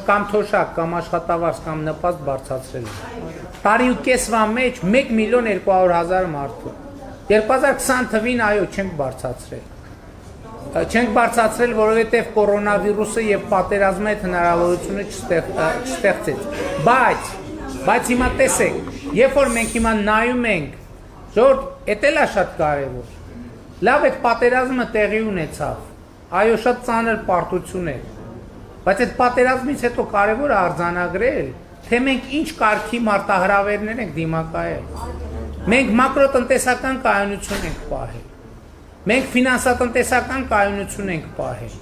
A: կամ թոշակ կամ աշխատավարձ կամ նպաստ բարձրացրել ենք։ Տարի ու կեսվա մեջ 1.200.000 մարդու։ 2020 թվին այո չենք բարձրացրել։ Չենք բարձրացրել, որովհետև կորոնավիրուսը եւ պատերազմի այդ հնարավորությունը չստեղծեց։ Բայց հիմա տեսեք, երբ որ մենք հիմա նայում ենք, ժողովուրդ, դա էլ է շատ կարևոր։ Լավ այդ պատերազմը տեղի ունեցավ։ Այո, շատ ծանր պարտություն էր։ Բայց այդ պատերազմից հետո կարևոր է արձանագրել, թե մենք ինչ կարգի մարտահրավերներ ենք դիմակայել։ Մենք մակրոտնտեսական կայունություն ենք պահել։ Մենք ֆինանսատնտեսական կայունություն ենք պահել։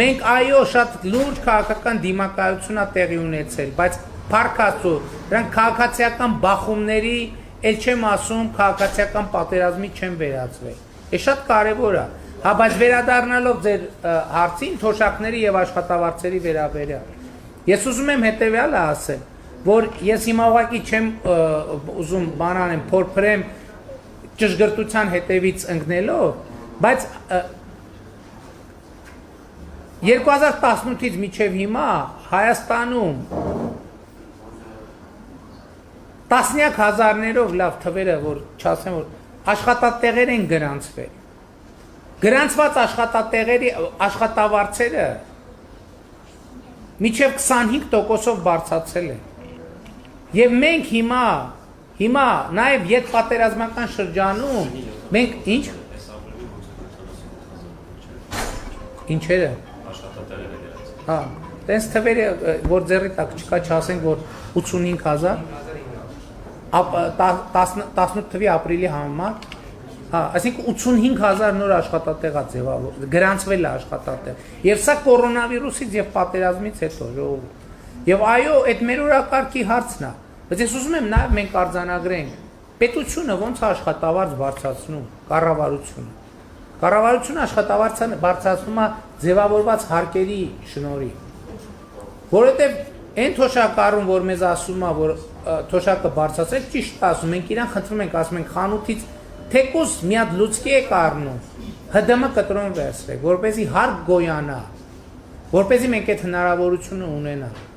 A: Մենք այո շատ լուրջ քաղաքական դիմակայություն է տեղի ունեցել, բայց փառք Աստծո, դրանք քաղաքացիական բախումների, ել չեմ ասում, քաղաքացիական պատերազմի չեն վերածվել։ Է շատ կարևոր է։ Հա, բայց վերադառնալով ձեր հարցին, թոշակների եւ աշխատավարձերի վերաբերյալ։ Ես ուզում եմ հետեւյալը ասել, որ ես հիմա ուղղակի չեմ ուզում բանանեմ, փորփրեմ ճշգրտության հետևից ընկնելով, բայց 2018-ից մինչև հիմա Հայաստանում տասնյակ հազարներով լավ թվերը, որ չասեմ, որ աշխատատեղեր են գրանցվել։ Գրանցված աշխատատեղերի աշխատավարձերը մինչև 25%-ով բարձրացել են։ Եվ մենք հիմա նաև ետպատերազմական շրջանում մենք ինչ ինչերը հա տես թվերը որ ձեռի տակ չկա չասենք որ 85000 18 թվի ապրիլի համար հա այսինքն 85000 նոր աշխատատեղ է ձևավորվել գրանցվել է աշխատատեղ եւ սա կորոնավիրուսից եւ պատերազմից հետո ժողովուրդ եւ այո այդ մեր օրակարգի հարցն է բայց ես ուզում եմ նաեւ մենք արձանագրենք պետությունը ոնց է աշխատավարձ բարձրացնում կառավարությունը աշխատավարձը բարձրացնում է ձևավորված հարկերի շնորհիվ որովհետեւ այն թոշակառուն որ մեզ ասում է որ թոշակը բարձրացրեք ճիշտ է ասում մենք իրան խնդրում ենք ասում ենք խանութից թեկուս մի հատ լուցկի եք առնում, ՀԴՄ կտրոն վերցրեք, որպեսզի հարկ գոյանա, որպեսզի մենք այդ հնարավորությունը ունենանք։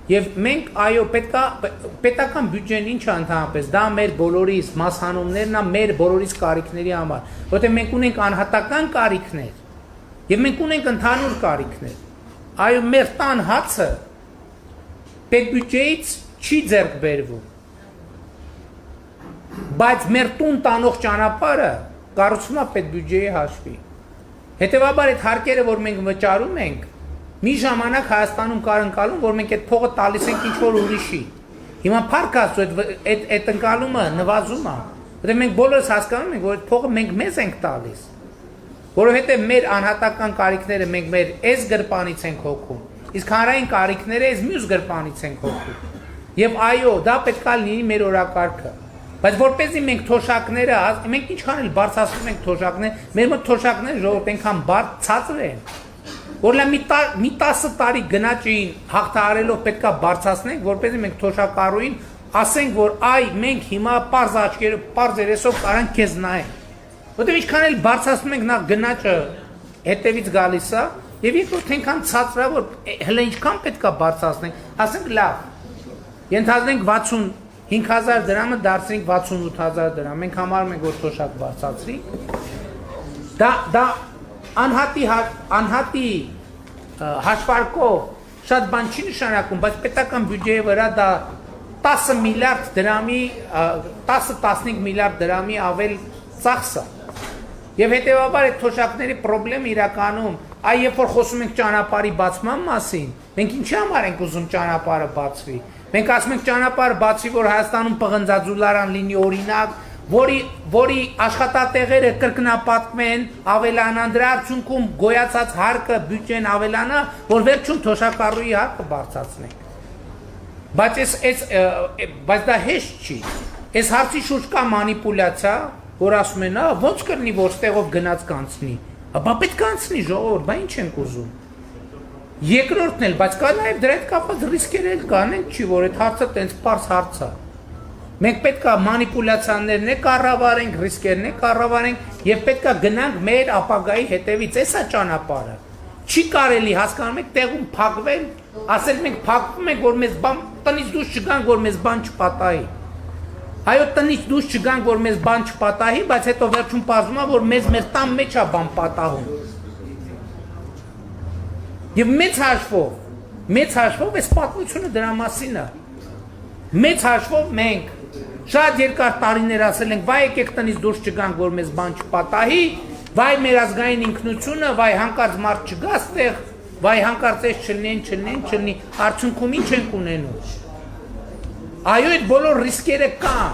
A: Եվ մենք այո պետական բյուջեն ինչ է ընդհանրապես, դա մեր բոլորիս մասհանումներն է, մեր բոլորիս կարիքների համար, որտեղ մենք ունենք անհատական կարիքներ եւ մենք ունենք ընդհանուր կարիքներ։ Այո, մեր տան հացը պետբյուջեից չի ձեռք բերվում, բայց մեր տուն տանող ճանապարհը կառուցվում է պետբյուջեի հաշվի։ Հետևաբար այդ հարկերը, որ մենք վճարում ենք, մի ժամանակ Հայաստանում կար ընկալում, որ մենք այդ փողը տալիս ենք ինչ-որ ուրիշի։ Հիմա փառք Աստծո այդ ընկալումը նվազում է, որտեղ մենք բոլորս հասկանում ենք, որ այդ փողը մենք մեզ ենք տալիս, որովհետև մեր անհատական կարիքները մենք մեր այս գրպանից ենք հոգում, իսկ հանրային կարիքները այս մյուս գրպանից ենք հոգում։ Եվ այո, դա պետք է լինի մեր օրակարգը։ Բայց որպեսզի մենք թոշակները, մենք ինչքան էլ բարձրացնում ենք թոշակները, մեր մոտ թոշակները ժողովուրդ այնքան բարձր են, որ մի 10 տարի գնաճին հաղթահարելով պետք է բարձրացնենք, որպեսզի մենք թոշակառուին ասենք, որ այ մենք հիմա պարզ աչքերով, պարզ երեսով կարանք քեզ նայենք։ Որտեղ ինչքան էլ բարձրացնում ենք նախ գնաճը հետևից գալիս է, եւ երկրորդ այնքան ցածր է, որ հələ ինչքան պետք է բարձրացնենք, ասենք լավ։ Ենթադրենք 65,000 դրամը դարձրինք 68,000 դրամ, մենք համարում ենք, որ թոշակ բարձրացրի։ Դա անհատի հաշվարկով շատ բան չի նշանակում, բայց պետական բյուջեի վրա դա 10 միլիարդ դրամի, 10-15 միլիարդ դրամի ավել ծախս է։ Եվ հետևաբար այդ թոշակների խնդրեմը իրականում, երբ որ խոսում ենք ճանապարհի բացման մասին, մենք ինչի համար ենք ուզում ճանապարհը բացվի։ Մենք ասում ենք ճանապարհը բացվի, որ Հայաստանում պղնձաձուլարան լինի օրինակ, որի աշխատատեղերը կրկնապատկվեն, ավելանան, դրա արդյունքում գոյացած հարկը բյուջեն ավելանա, որ վերջում թոշակառուի հարկը բարձրացնենք։ Բայց դա հեշտ չի։ Այս հարցի շուրջ կա մանիպուլյացիա, որ ասում են, ոնց կլինի, որ ստեղով գնաց կանցնի։ Բա պետք է անցնի ժողովուրդ, բա ինչ ենք ուզում։ Երկրորդն էլ, բայց կա նաև դրա հետ կապված ռիսկեր էլ կան, չի, որ այդ հարցը տենց պարզ հարց է։ Մենք պետք է մանիպուլյացիաներն կառավարենք, ռիսկերն կառավարենք եւ պետք է գնանք մեր ապագայի հետևից, էսա ճանապարհը։ Չի կարելի, հասկանում եք, տեղում փակվել, ասել մենք փակվում ենք, որ մեզ բան տնից դուրս չգանք, որ մեզ բան չպատահի։ Այո, տնից դուրս չգանք, որ մեզ բան չպատահի, բայց հետո վերջում պարզվում է, որ մեզ մեր տան մեջ է բան պատահում։ Եվ մեծ հաշվով այս պատմությունը դրա մասին է։ Մեծ հաշվով մենք շատ երկար տարիներ ասել ենք, վայ եկեք տնից դուրս չգանք, որ մեզ բան չպատահի, վայ մեր ազգային ինքնությունը, վայ հանկարծ մարդ չգա ստեղ, վայ հանկարծ էս չլինեն, արդյունքում ինչ ենք ունենում։ Այո, այդ բոլոր ռիսկերը կան։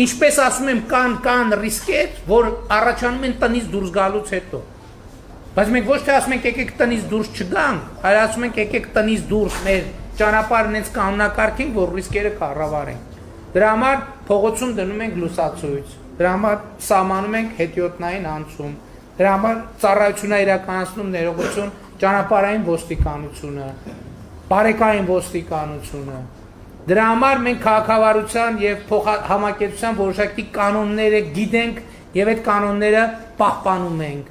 A: Ինչպես ասում եմ, կան ռիսկեր, որ առաջանում են տնից դուրս գալուց հետո։ Բայց մենք ոչ թե ասում ենք եկեք տնից դուրս չգանք, այլ ասում ենք եկեք տնից դուրս մեր ճանապարհն հենց կանոնակարգենք, որ ռիսկերը կառավարենք։ Դրա համար փողոցում դնում ենք լուսացույց, դրա համար սահմանում ենք հետիոտնային անցում, դրա համար ծառայություն է իրականացնում ներողություն ճանապարհային ոստիկանությունը, բարեկային ոստիկանությունը։ Դրա համար մենք քաղաքավարության եւ համակերպության որոշակի կանոնները գիտենք եւ այդ կանոնները պահպանում ենք։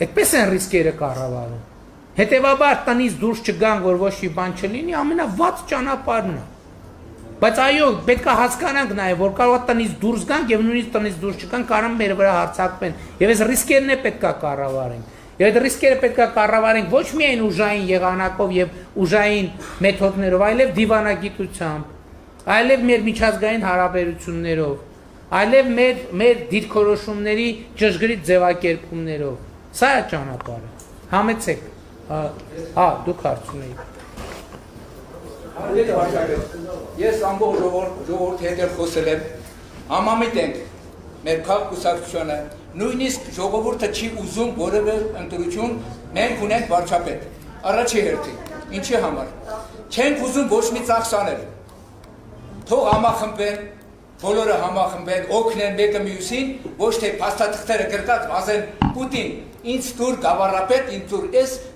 A: Այդպես են ռիսկերը կառավարում։ Հետևաբար տնից դուրս չգանք, որ ոչ մի բան չլինի, ամենավատ ճանապարհն է։ Բայց այո, պետք է հասկանանք նաև, որ կարող է տնից դուրս գանք եւ նույնիսկ տնից դուրս չգանք, կարող մեր վրա հարձակվեն։ Եվ այս ռիսկերն է պետք է կառավարենք։ Եվ այդ ռիսկերը պետք է կառավարենք ոչ միայն ուժային եղանակով եւ ուժային մեթոդներով, այլև դիվանագիտությամբ, այլև մեր միջազգային հարաբերություններով, այլև մեր դիրքորոշումների ճշգրիտ ձևակերպումներով։ Սա է ճանապարհը։ Համեցեք։ Դուք հարցում եք։
F: Ես ամբողջ ժողովրդի հետ խոսել եմ, համամիտ ենք մեր քաղաքակուսակցությունը, նույնիսկ ժողովուրդը չի ուզում որևէ ընտրություն, մենք ունենք վարչապետ, առաջի հերթին, ինչի համար, չենք ուզում ոչ մի ծախս անել, թող համախմբեն, բոլորը համախմբեն, օգնեն մեկը մյուսին, ոչ թե փաստաթղթերը գրկած վազեն Պուտին, ինձ տուր գավառապետ, ինձ տուր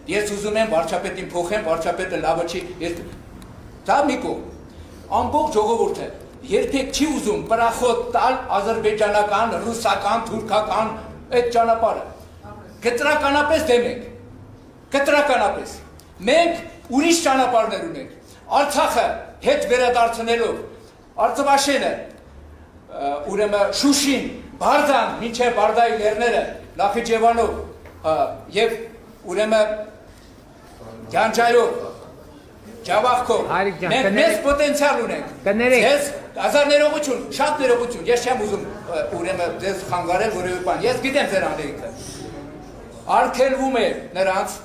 F: ես ուզում եմ վարչապետին փոխեմ, վարչապետը լավը չի, դա մի կողմ, ամբողջ ժողովուրդը, երբեք չի ուզում պրախոտ տալ ազերբայջանական, ռուսական, թուրքական այդ ճանապարհը։ Կտրականապես դեմ ենք։ Կտրականապես։ Մենք ուրիշ ճանապարհներ ունենք։ Արցախը հետ վերադարձնելով Արցախաշենը, ուրեմն Շուշին, Բարդան, մինչև Բարդայի լեռները, Նախիջևանով եւ ուրեմն Գանջայով Ջավախքով մենք մեծ պոտենցիալ ունենք։ Ես հազար ներողություն, շատ ներողություն, ես չեմ ուզում ուրեմն ձեզ խանգարել որևէ բան։ Ես գիտեմ ձեր անելիքը։ Արգելվում է նրանց,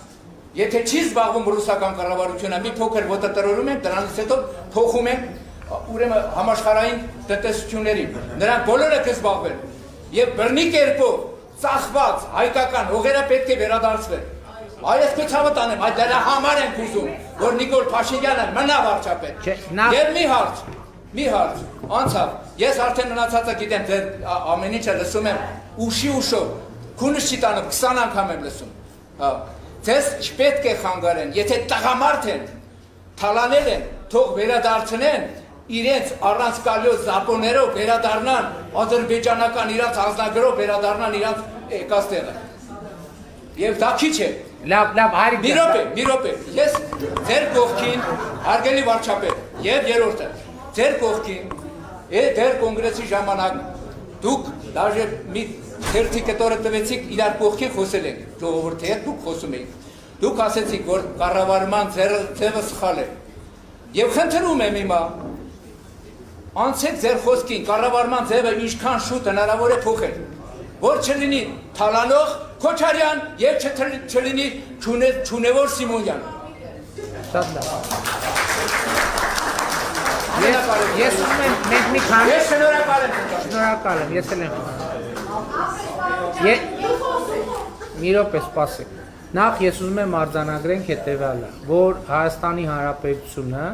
F: եթե չի զբաղվում ռուսական կառավարությունը, մի փոքր ոտատրորում են, դրանից հետո փոխում են ուրեմն համաշխարհային տնտեսություններին։ Նրանք բոլորը կզբաղվեն եւ բռնի կերպով ծախված հայկական հողերը պետք է վերադարձվեն։ Այս կցավը տանեմ, այդ դրա համար ենք ուզում, որ Նիկոլ Փաշինյանը մնա վարչապետ։ Եվ մի հարց, անցավ, ես արդեն մնացածը գիտեմ, ձեր ամեն ինչը լսում եմ ուշով, քունս չի տանում, 20 անգամ եմ լսում։ Ձեզ չպետք է խանգարեն, եթե տղամարդ են, թալանել են, թող վերադարձնեն, իրենց առանց կալյոց զապոներով վերադառնան, ադրբեջանական իրաց հանձնագրով վերադառնան իրաց եկած տեղը։ Եվ դա քիչ է։
A: Լավ, Հայրիկ ջան։
F: Մի րոպե, ես ձեր կողքին, հարգելի վարչապետ, եւ երրորդը, ձեր կողքին, դեր կոնգրեսի ժամանակ դուք դաժե մի թերթի կտորը տվեցիք, իրար կողքին խոսել եք, ժողովրդի հետ դուք խոսում եք։ Դուք ասեցիք, որ կառավարման ձևը սխալ է։ Եվ խնդրում եմ հիմա, անցեք ձեր խոսքին, կառավարման ձևը ինչքան շուտ հնարավոր է փոխել, որ չլինի Թալանող Քոչարյան եւ չլինի Չունևոր Սիմոնյան։
A: Շատ լավ։ Ես ուզում եմ մենք մի քանի
F: Ես
A: շնորհակալ եմ, ես էլ եմ։ Մի րոպե սպասեք։ Նախ ես ուզում եմ արձանագրենք հետևյալը, որ Հայաստանի Հանրապետությունը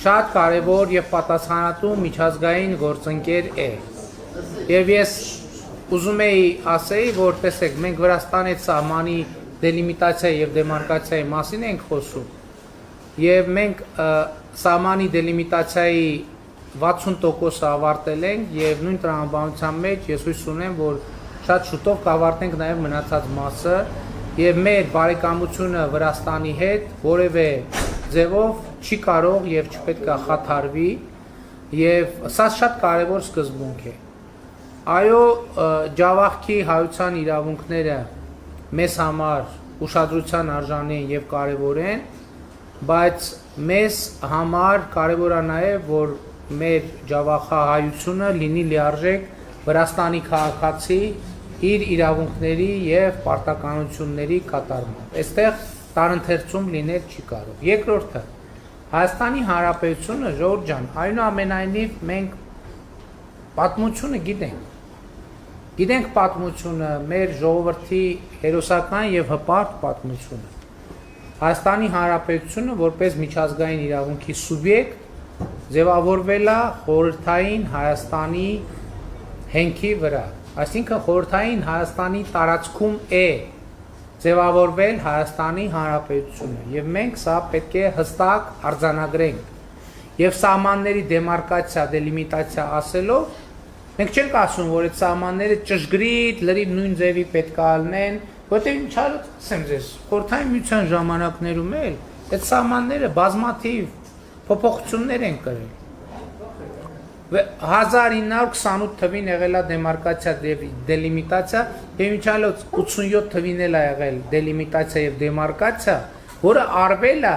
A: շատ կարևոր եւ պատասխանատու միջազգային գործընկեր է։ Եվ ես ուզում էի ասեի, որ տեսեք, մենք Վրաստանի սահմանի դելիմիտացիայի եւ դեմարկացիայի մասին ենք խոսում։ Եվ մենք սահմանի դելիմիտացիայի 60% ավարտել ենք եւ նույն տրամաբանության մեջ ես հույս ունեմ, որ շատ շուտով կավարտենք նաեւ մնացած մասը եւ մեր բարեկամությունը Վրաստանի հետ որևէ ձևով չի կարող եւ չպետք է խաթարվի եւ սա շատ կարեւոր սկզբունք է։ Այո, Ջավախքի հայության իրավունքները մեզ համար ուշադրության արժանի են եւ կարեւոր են, բայց մեզ համար կարեւոր է նաեւ, որ մեր Ջավախահայությունը լինի լիարժեք Վրաստանի քաղաքացի իր իրավունքների եւ պարտականությունների կատարմամբ։ Այստեղ տարընթերցում լինել չի կարող։ Երկրորդը, Հայաստանի Հանրապետությունը, ժողովուրդ ջան, այնուամենայնիվ մենք պատմությունը գիտենք։ Գիտենք պատմությունը, մեր ժողովրդի հերոսական եւ հպարտ պատմությունը։ Հայաստանի Հանրապետությունը որպես միջազգային իրավունքի սուբյեկտ ձևավորվել է խորհրդային Հայաստանի հենքի վրա, այսինքն խորհրդային Հայաստանի տարածքում է ձևավորվել Հայաստանի Հանրապետությունը եւ մենք սա պետք է հստակ արձանագրենք եւ սահմանների դեմարկացիա, դելիմիտացիա ասելով մենք չենք ասում, որ այդ սահմանները ճշգրիտ լրիվ նույն ձևի պետք է լինեն, որտեղ ինչ ասեմ ձեզ, խորհրդային միության ժամանակներում էլ այդ սահմանները բազմաթիվ փոփոխություններ են կրել։ 1928 թվին եղել է դեմարկացիա դելիմիտացիա, եւ ինչալոց 87 թվին էլ է եղել դելիմիտացիա եւ դեմարկացիա, որը արվել է,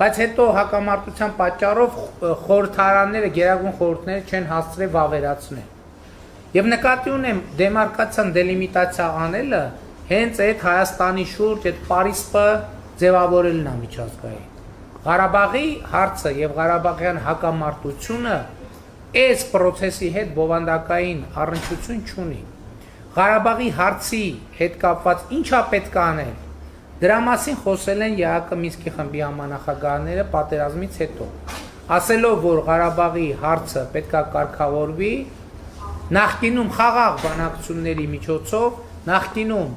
A: բայց հետո հակամարտության պատճառով խորհրդարանները, գերագույն խորհուրդները չեն հասցրել վավերացնել։ Եվ նկատի ունեմ դեմարկացիան դելիմիտացիա անելը հենց այդ Հայաստանի շուրջ այդ պարիսպը ձևավորելն է միջազգային։ Ղարաբաղի հարցը եւ Ղարաբաղյան հակամարտությունը այս process-ի հետ բովանդակային առնչություն չունի։ Ղարաբաղի հարցի հետ կապված ինչա պետք է անել։ Դրա մասին խոսել են ԵԱԿ Մինսկի խմբի համանախագահները պատերազմից հետո, ասելով, որ Ղարաբաղի հարցը պետք է կարգավորվի նախկինում խաղաղ բանակցությունների միջոցով, նախկինում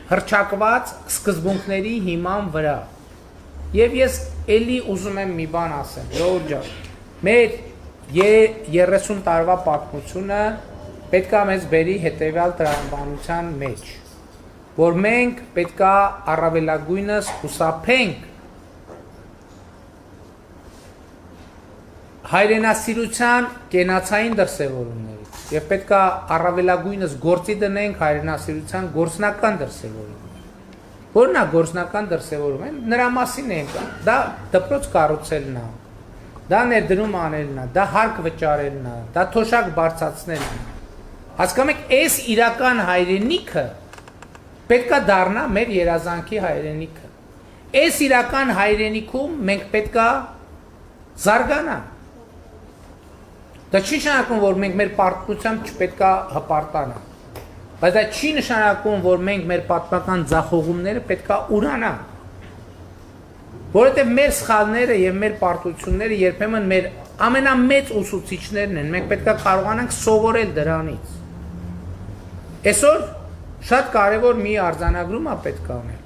A: հռչակված սկզբունքների հիման վրա։ Եվ ես էլի ուզում եմ մի բան ասեմ, ժողովուրդ ջան, Մեր 30 տարվա պատմությունը պետք է մեզ բերի հետևյալ տրամաբանության մեջ, որ մենք պետք է առավելագույնս խուսափենք հայրենասիրության կենացային դրսևորումներից եւ պետք է առավելագույնս գործի դնենք հայրենասիրության գործնական դրսևորումները։ Որն է գործնական դրսևորումը, նրա մասին ենք, դա դպրոց կառուցելն է, դա ներդրում անելն է, դա հարկ վճարելն է, դա թոշակ բարձրացնելն է։ Հասկանում եք, այս իրական հայրենիքը պետք է դառնա մեր երազանքի հայրենիքը։ Այս իրական հայրենիքում մենք պետք է զարգանանք։ Դա չի նշանակում, որ մենք մեր պարտությամբ չպետք է հպարտանանք, բայց դա չի նշանակում, որ մենք մեր պատմական ձախողումները պետք է ուրանանք, որովհետև մեր սխալները եւ մեր պարտությունները երբեմն մեր ամենամեծ ուսուցիչներն են, մենք պետք է կարողանանք սովորել դրանից։ Այսօր շատ կարևոր մի արձանագրում է պետք է անել,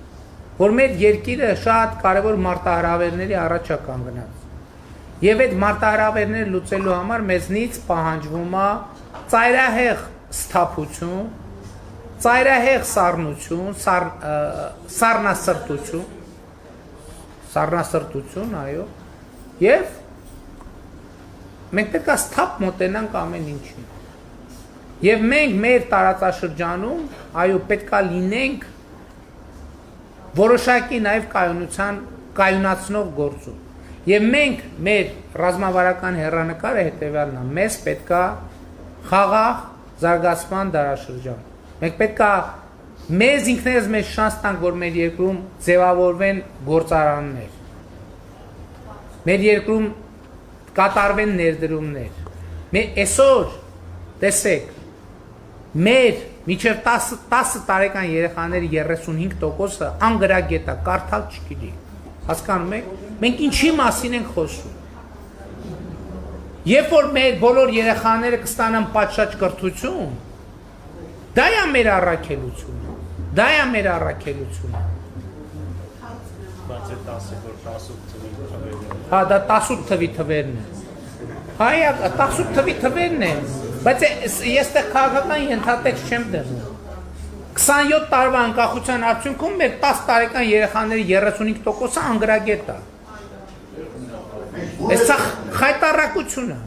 A: որ մեր երկիրը շատ կարևոր մարտահրավերների առաջ է կանգնած։ Եվ այդ մարտահրավերները լուծելու համար մեզնից պահանջվում է ծայրահեղ սթափություն, ծայրահեղ սառնություն, սառնասրտություն, այո, եւ մենք պետք է սթափ մոտենանք ամեն ինչին։ Եվ մենք մեր տարածաշրջանում, այո, պետք է լինենք որոշակի նաեւ կայունացնող գործում։ Եվ մենք մեր ռազմավարական հեռանկարը հետևյալն է, մեզ պետք է խաղաղ զարգացման դարաշրջան։ Մենք պետք է մեզ ինքներս մեզ շանս տանք, որ մեր երկրում ձևավորվեն գործարաններ։ Մեր երկրում կատարվեն ներդրումներ։ Մեր այսօր տեսեք, մեր մինչև 10 տարեկան երեխաների 35%-ը անգրագետ է, կարդալ չգիտի։ Հասկանում եք, մենք ինչի մասին ենք խոսում։ Երբ որ մեր բոլոր երեխաները կստանան պատշաճ կրթություն, դա է մեր առաքելությունը։ Դա է մեր առաքելությունը։
B: Բայց այդ 18 թվի
A: Հա, դա 18 թվի թվերն են։ Հայ, 18 թվի թվերն են, բայց ես տեղ քաղաքական ենթատեքստ չեմ դնում։ 27 տարվա անկախության արդյունքում մեր 10 տարեկան երեխաների 35%-ը անգրագետ է։ Սա խայտառակություն է։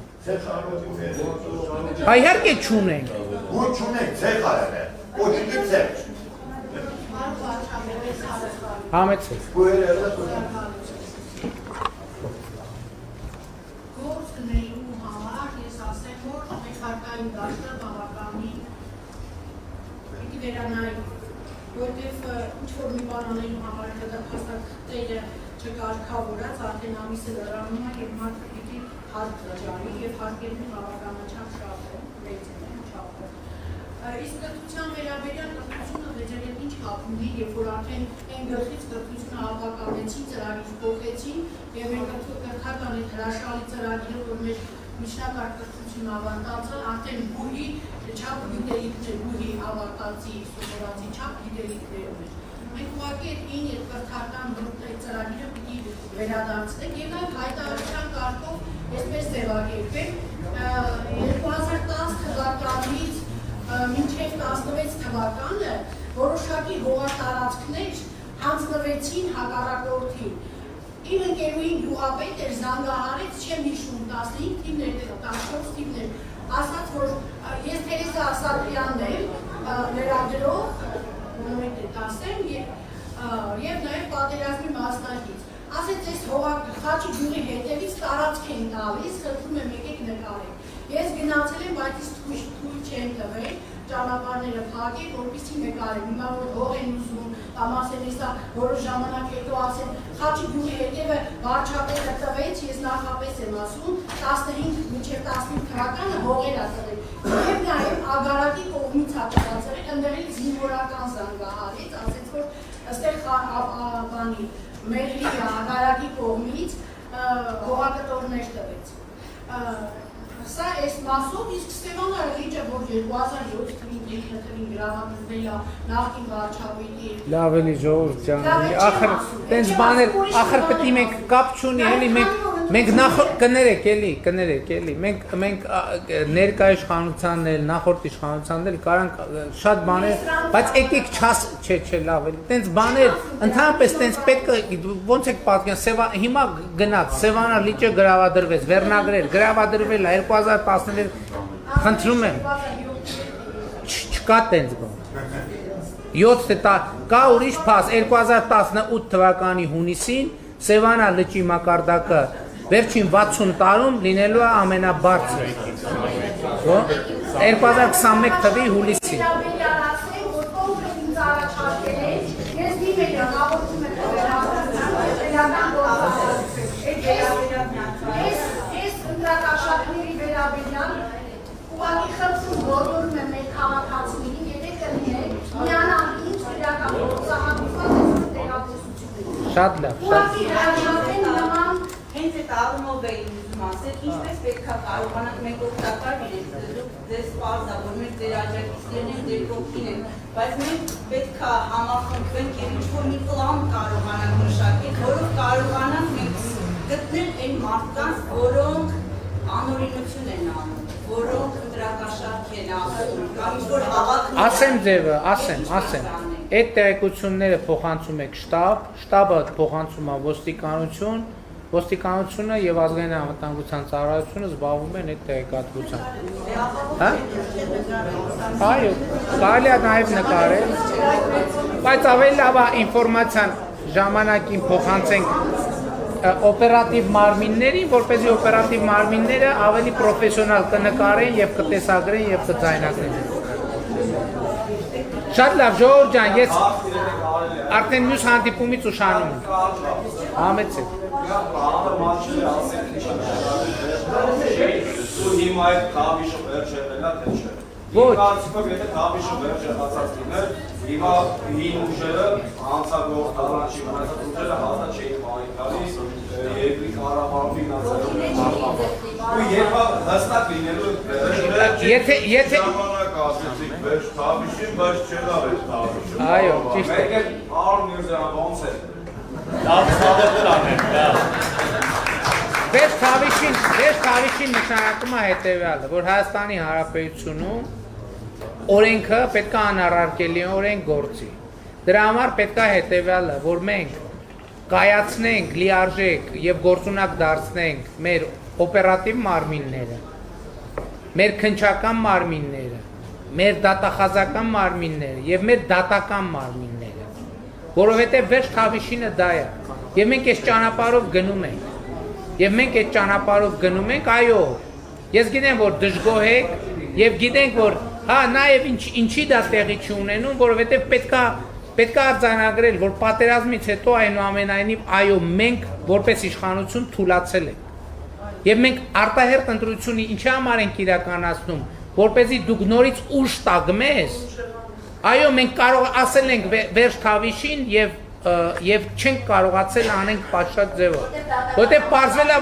A: Իհարկե չունենք։
C: Ու չունենք, ցեխ արել է։ Ոչինչ ցեխ։
A: Համեցեք։
G: Գործնելու համար ես ասեմ, որ մենք հարկային դաշտը բավականին պիտի վերանայի, որտեղ ինչ-որ մի բան անելու համար դա հաստատ տերը չկարգավորած, արդեն ամիսը լրանում է և մարդը պիտի հարկ վճարի և հարկերն բավականաչափ շատ են, մեծ են չափը։ Իսկ կրթության վերաբերյալ կրթությունը վեճերել ինչ կապ ունի, երբ որ արդեն այն գլխից կրթությունը հավաքականեցին, ծրագիր փոխեցին և մեր կրթական այդ հրաշալի ծրագիրը, որ մեր միջնակարգ կրթություն ավարտածը արդեն բուհի չափ գիտելիքներ, բուհի ավարտածի, սովորածի չափ գիտելիքներում էր։ Մենք ուղղակի այդ կրթական ծրագիրը պիտի վերադարձնենք և նաև հայտարարության կարգով այսպես ձևակերպենք 2010 թվականից մինչև 16 թվականը որոշակի հողատարածքներ հանձնվեցին հակառակորդին։ Իմ ընկերուհին գյուղապետ էր, զանգահարեց, չեմ հիշում 15 թիվներ, 14 թիվներ, ասաց, որ ես Թերեզա Ասատրյանն եմ, լրագրող, ասեմ, և նաև պատերազմի մասնակից։ Ասեց, ես Խաչի գյուղի հետևից տարածք են տալիս, խնդրում եմ եկեք նկարեք։ Ես գնացել եմ, բայց ես թույլ չեմ տվել, ճանապարհները փակեք, որպեսզի նկարեմ։ Հիմա որ հող են ուզում, կամ ասեն, հեսա որոշ ժամանակ հետո ասեն, Խաչի գյուղի հետևը վարչապետը տվեց, ես նախապես եմ ասում, 15 մինչև 15 թվականը հողեր ա տվել։ Եվ նաև Ագարակի կողմից ա տված, ընդդել զինվորական զանգահարեց, ասեց, որ ըստեղ բանի Մեղրի Ագարակի կողմից հողակտորներ տվեց։ Սա այս մասով, իսկ Ստեվան Արղիջը, որ 2007 թվին գրավանդրվել է նախկին վարչապետի։
A: Լավ էլի ժողովուրդ ջան, ախր տենց բաներ, ախր պետք է մենք կապ չունի, էլի մենք մենք նախորդ կներեք էլի մենք ներկա իշխանությանն էլ նախորդ իշխանությանն էլ կարանք շատ բաներ բայց եկեք չէ լավ էլի տենց բաներ ընդհանրապես տենց պետք է ոնց եք պատկերացնում հիմա գնաց Սևանա լիճը գրավադրվեց վերնագրեր գրավադրվել է 2016 խնդրում եմ չկա տենց բան 7 կա ուրիշ փաս 2018 թվականի հունիսին Սևանա լճի մակարդակը վերջին 60 տարում լինելու է ամենաբարձրը 2021 թվականի հուլիսին Շատ լավ
H: Հենց այդ առումով էի ուզում ասել, ինչպես պետք է կարողանանք մենք օգտակար լինենք, ձեզ պարզ է, որ մենք ձեր աջակիցներն ենք, ձեր կողքին ենք, բայց մենք պետք է համախմբվենք և ինչ-որ մի պլան կարողանանք մշակել, որով կարողանանք մենք գտնել այն մարդկանց, որոնք անօրինություն են անում, որոնք ընտրակաշարք են անում, կամ ինչ-որ հավաք
A: Ասեմ ձևը, ասեմ Այդ տեղեկությունները փոխանցում եք շտաբը փոխանցում է ոստիկանությունը եւ ազգային անվտանգության ծառայությունը զբաղվում են այդ տեղեկատվությամբ։ Հա? Այո, կարելի է նաեւ նկարել, բայց ավելի լավ է ինֆորմացիան ժամանակին փոխանցենք օպերատիվ մարմիններին, որպեսզի օպերատիվ մարմինները ավելի պրոֆեսիոնալ կնկարեն եւ կտեսագրեն եւ կձայնագրեն։ Շատ լավ, Ժողովուրդ ջան, ես արդեն մյուս հանդիպումից ուշանում եմ։ Համեցեք։
I: Հիմա այդ կավիշը վերջերնելա թե չէ։
A: Ոչ։
I: Կարծիքով եթե կավիշը վերջերնացած լիներ, հիմա հին ուժերը հանցագող տարանչի մնացած ուժերը հաստատ չէին բանի գալիս երկրի կառավարում ֆինանսերով ու երբ հստակ լինելու
A: Եթե
I: ժամանակ ասեցիք վերջ կավիշին, բայց չեղավ այդ կավիշը։
A: Այո, ճիշտ է։
I: Մեկ էլ Արոն Միրզյանը ոնց է։
B: Լավ սադետներ անենք, դա։
A: Վերջ թավիշին նշանակում է հետևյալը, որ Հայաստանի Հանրապետությունում օրենքը պետք է անառարկելի օրենք գործի։ Դրա համար պետք է հետևյալը, որ մենք կայացնենք լիարժեք եւ գործունակ դարձնենք մեր օպերատիվ մարմինները, մեր քննչական մարմինները, մեր դատախազական մարմինները եւ մեր դատական մարմինները, որովհետեւ վերջ թավիշինը դա է։ Եվ մենք այս ճանապարհով գնում ենք։ Եվ մենք այդ ճանապարհով գնում ենք, այո, ես գիտեմ, որ դժգոհ եք եւ գիտենք, որ հա նաեւ ինչի դա տեղի չունենում, որովհետեւ պետք է արձանագրել, որ պատերազմից հետո այնուամենայնիվ այո, մենք որպես իշխանություն թուլացել ենք։ Եվ մենք արտահերթ ընտրությունը ինչի համար ենք իրականացնում, որպեսզի դուք նորից ուժ տաք մեզ։ Այո, մենք կարող ասել ենք վերջ թավիշին եւ չենք կարողացել անենք պատշաճ ձևով։ Որտեղ պարզվել է,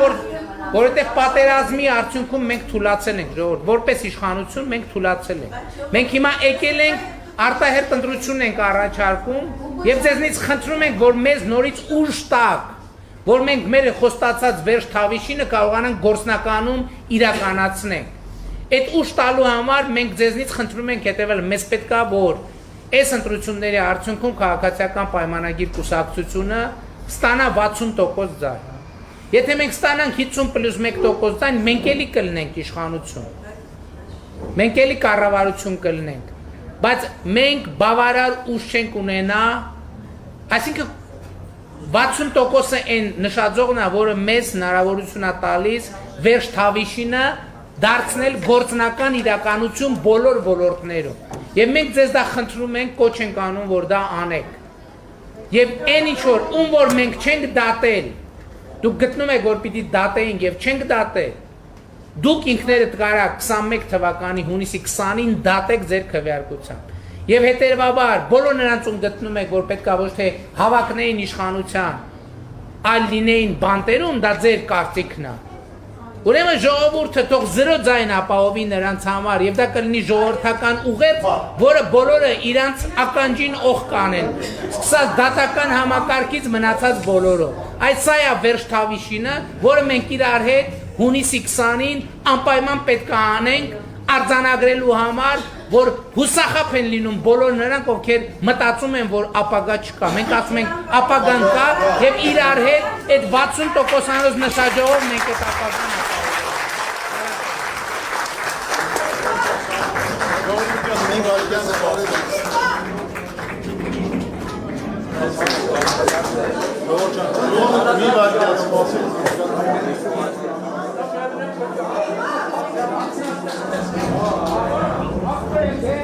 A: որովհետեւ պատերազմի արդյունքում մենք թուլացել ենք, ժողովուրդ, որպես իշխանություն մենք թուլացել ենք։ Մենք հիմա եկել ենք արտահերթ ընտրություն ենք առաջարկում եւ ձեզնից խնդրում ենք, որ մեզ նորից ուժ տաք, որ մենք մեր խոստացած վերջ թավիշինը կարողանանք գործնականում իրականացնենք։ Այդ ուժ տալու համար մենք ձեզնից խնդրում ենք հետեւել, մեզ պետքա որ այս ընտրությունների արդյունքում քաղաքացիական պայմանագիր կուսակցությունը ստանա 60% ձայն։ Եթե մենք ստանանք 50+1% ձայն, մենք էլի կլինենք իշխանություն։ Մենք էլի կառավարություն կլինենք։ Բայց մենք բավարար ուժ չենք ունենա, այսինքն 60%-ը այն նշաձողն է, որը մեզ հնարավորություն է տալիս վերջ թավիշինը դարձնել գործնական իրականություն բոլոր ոլորտներում։ Եվ մենք ձեզ դա խնդրում ենք, կոչ ենք անում, որ դա անեք։ Եվ այն ինչ որ որ մենք չենք դատել, դուք գտնում եք, որ պիտի դատեինք եւ չենք դատել, դուք ինքներդ կարաք 21 թվականի հունիսի 20-ին դատեք ձեր քվեարկությամբ։ Եվ հետեւաբար բոլոր նրանցում գտնում եք, որ պետքա ոչ թե հավակնեին իշխանության, այլ լինեին բանտերում, դա ձեր կարծիքն է։ Ուրեմն ժողովուրդը թող զրո ձայն ապահովի նրանց համար եւ դա կլինի ժողովրդական ուղեր, որը բոլորը իրանց ականջին օղ կանեն։ Սկսած դատական համակարգից մնացած բոլորը։ Այդ սա է վերջթավիշինը, որը մենք իրար հետ հունիսի 20-ին անպայման պետք է անենք արձանագրելու համար, որ հուսախապ են լինում բոլոր նրանք, ովքեր մտածում են, որ ապագա չկա։ Մենք ասում ենք ապագան կա եւ իրար հետ այդ 60% նշաջողով մենք այդ ապագան
C: Մի վարքյան սպասել։